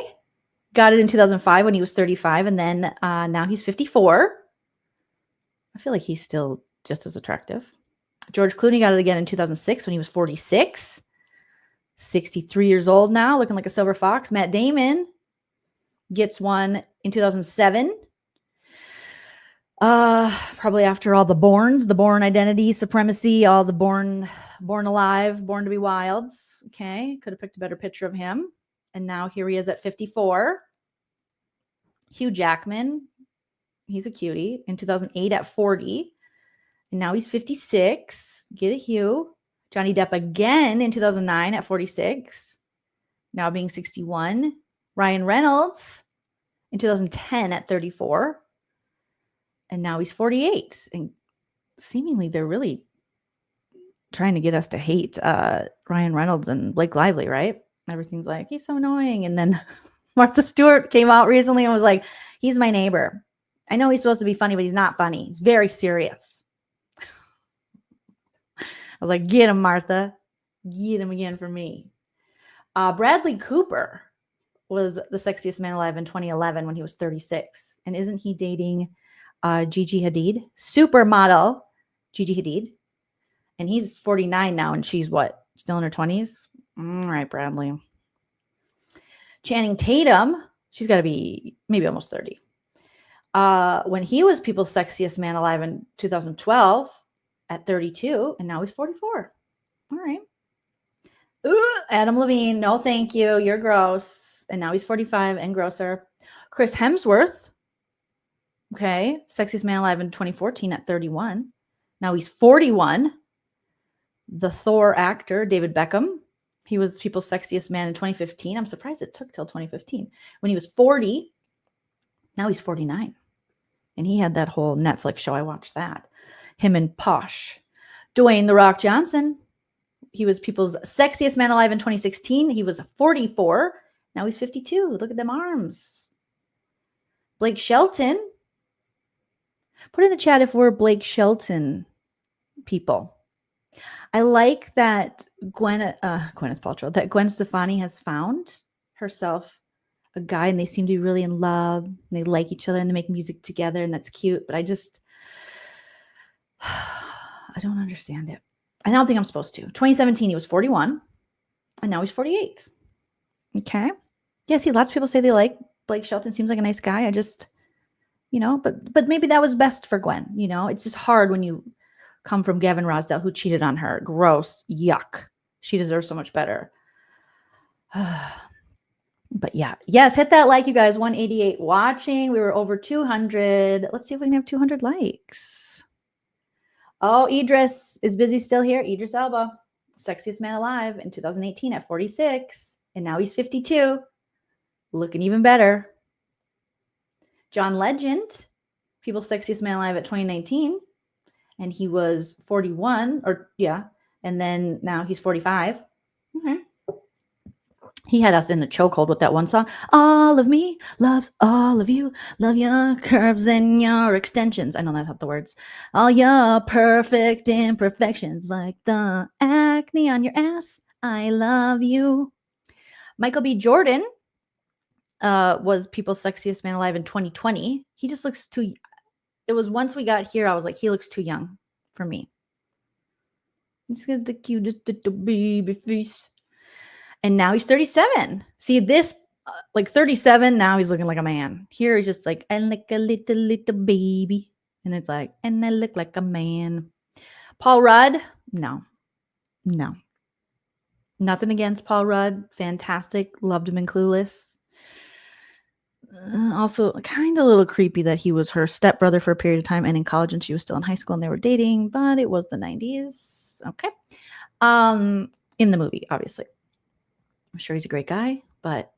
got it in 2005 when he was 35, and then now he's 54. I feel like he's still just as attractive. George Clooney got it again in 2006 when he was 46. 63 years old now, looking like a silver fox. Matt Damon gets one in 2007. Probably after all the Borns, the Born identity, supremacy, all the born alive, born to be wilds. Okay. Could have picked a better picture of him. And now here he is at 54. Hugh Jackman. He's a cutie. In 2008 at 40. And now he's 56. Get it, Hugh. Johnny Depp again in 2009 at 46. Now being 61. Ryan Reynolds in 2010 at 34. And now he's 48. And seemingly they're really trying to get us to hate Ryan Reynolds and Blake Lively, right? Everything's like, he's so annoying. And then Martha Stewart came out recently and was like, he's my neighbor. I know he's supposed to be funny, but he's not funny. He's very serious. I was like, get him, Martha. Get him again for me. Bradley Cooper was the sexiest man alive in 2011 when he was 36. And isn't he dating Gigi Hadid? Supermodel Gigi Hadid. And he's 49 now, and she's what? Still in her 20s? All right, Bradley. Channing Tatum, she's got to be maybe almost 30. When he was People's Sexiest Man Alive in 2012 at 32, and now he's 44. All right. Adam Levine, no thank you. You're gross. And now he's 45 and grosser. Chris Hemsworth, okay, Sexiest Man Alive in 2014 at 31. Now he's 41. The Thor actor, David Beckham, he was People's Sexiest Man in 2015. I'm surprised it took till 2015. When he was 40, now he's 49. And he had that whole Netflix show. I watched that. Him and Posh. Dwayne "The Rock" Johnson, he was People's Sexiest Man Alive in 2016. He was 44. Now he's 52. Look at them arms. Blake Shelton. Put in the chat if we're Blake Shelton people. I like that Gwyneth Paltrow, that Gwen Stefani has found herself a guy, and they seem to be really in love. And they like each other, and they make music together, and that's cute. But I don't understand it. I don't think I'm supposed to. 2017, he was 41, and now he's 48. Okay. Yeah, see, lots of people say they like Blake Shelton. Seems like a nice guy. I just, but maybe that was best for Gwen. It's just hard when you come from Gavin Rosdell, who cheated on her. Gross. Yuck. She deserves so much better. But yeah. Yes, hit that like, you guys. 188 watching. We were over 200. Let's see if we can have 200 likes. Oh, Idris is busy still here. Idris Elba. Sexiest Man Alive in 2018 at 46. And now he's 52. Looking even better. John Legend. People's Sexiest Man Alive at 2019. And he was 41, and then now he's 45. Okay. He had us in the chokehold with that one song. All of me loves all of you. Love your curves and your extensions. I know that's not the words. All your perfect imperfections, like the acne on your ass. I love you. Michael B. Jordan was People's Sexiest Man Alive in 2020. He just looks too... It was once we got here, I was like, he looks too young for me. He's got the cutest little baby face. And now he's 37. See, this, 37, now he's looking like a man. Here he's just like, and like a little baby. And it's like, and I look like a man. Paul Rudd? No. Nothing against Paul Rudd. Fantastic. Loved him in Clueless. Also kind of a little creepy that he was her stepbrother for a period of time and in college, and she was still in high school and they were dating, but it was the 90s. Okay. In the movie, obviously. I'm sure he's a great guy, but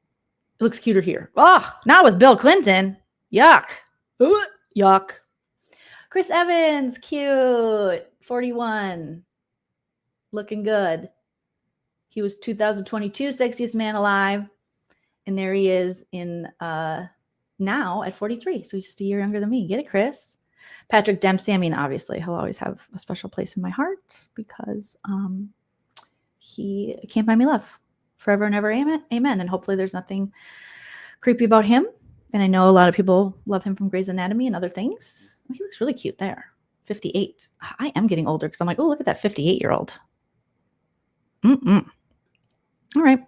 it looks cuter here. Oh, not with Bill Clinton. Yuck. Yuck. Chris Evans, cute. 41. Looking good. He was 2022 Sexiest Man Alive. And there he is in now at 43. So he's just a year younger than me. Get it, Chris? Patrick Dempsey. I mean, obviously, he'll always have a special place in my heart because he can't buy me love. Forever and ever. Amen. Amen. And hopefully there's nothing creepy about him. And I know a lot of people love him from Grey's Anatomy and other things. He looks really cute there. 58. I am getting older because I'm like, oh, look at that 58-year-old. All right.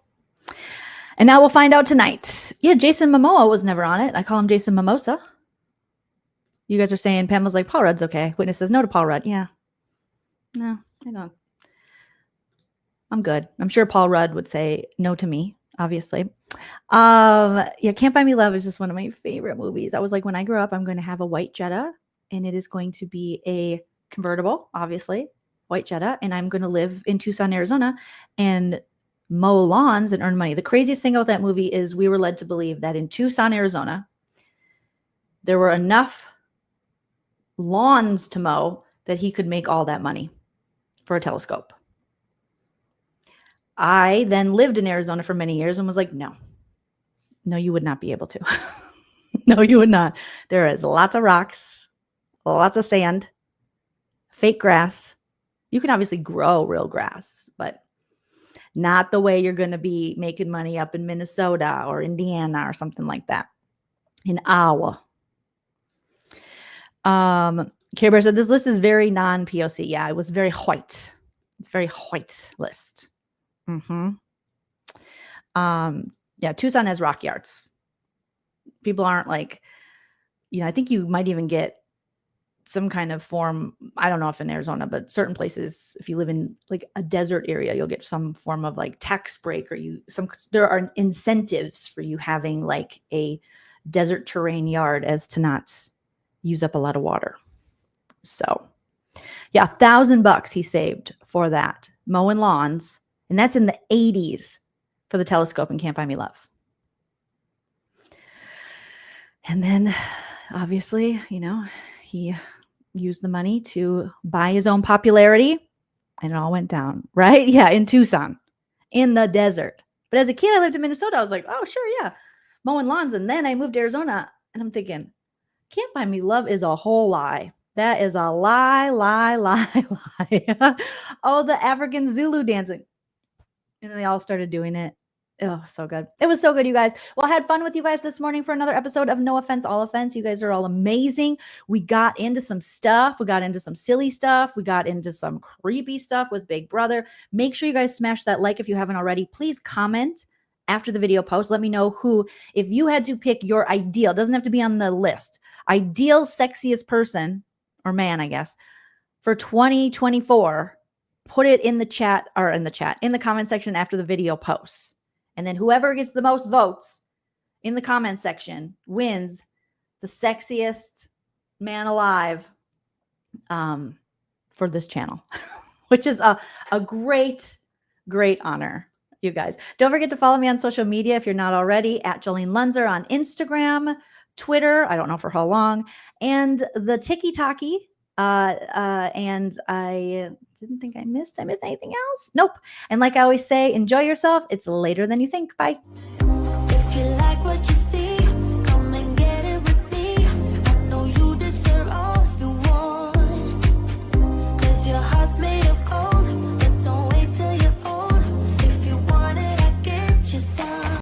And now we'll find out tonight. Yeah, Jason Momoa was never on it. I call him Jason Mimosa. You guys are saying Pam was like, Paul Rudd's okay. Witness says no to Paul Rudd. Yeah. No, I don't. I'm good. I'm sure Paul Rudd would say no to me, obviously. Yeah, Can't Buy Me Love is just one of my favorite movies. I was like, when I grow up, I'm going to have a white Jetta, and it is going to be a convertible, obviously, white Jetta, and I'm going to live in Tucson, Arizona, and mow lawns and earn money. The craziest thing about that movie is we were led to believe that in Tucson, Arizona, there were enough lawns to mow that he could make all that money for a telescope. I then lived in Arizona for many years and was like, no, you would not be able to. No, you would not. There is lots of rocks, lots of sand, fake grass. You can obviously grow real grass, but not the way you're going to be making money up in Minnesota or Indiana or something like that. In Iowa. Care Bear said this list is very non-POC. Yeah, it was very white. It's very white list. Yeah, Tucson has rock yards. People aren't like, I think you might even get some kind of form. I don't know if in Arizona, but certain places, if you live in like a desert area, you'll get some form of like tax break, or there are incentives for you having like a desert terrain yard as to not use up a lot of water. So yeah, $1,000 he saved for that, mowing lawns. And that's in the 80s for the telescope and Can't Buy Me Love. And then obviously, he used the money to buy his own popularity, and it all went down, right? Yeah, in Tucson, in the desert. But as a kid, I lived in Minnesota. I was like, oh, sure, yeah, mowing lawns. And then I moved to Arizona, and I'm thinking, Can't Buy Me Love is a whole lie. That is a lie, lie, lie, lie. Oh, the African Zulu dancing. And then they all started doing it. Oh, so good. It was so good, you guys. Well, I had fun with you guys this morning for another episode of No Offense, All Offense. You guys are all amazing. We got into some stuff. We got into some silly stuff. We got into some creepy stuff with Big Brother. Make sure you guys smash that like if you haven't already. Please comment after the video post. Let me know who, if you had to pick your ideal, doesn't have to be on the list, ideal sexiest person or man, I guess, for 2024, put it in the chat, in the comment section after the video posts. And then whoever gets the most votes in the comment section wins the sexiest man alive for this channel, which is a great, great honor, you guys. Don't forget to follow me on social media if you're not already, at Joleen Lunzer on Instagram, Twitter, I don't know for how long, and the TikTok. And I didn't think I missed anything else. Nope. And like I always say, enjoy yourself. It's later than you think. Bye. If you like what you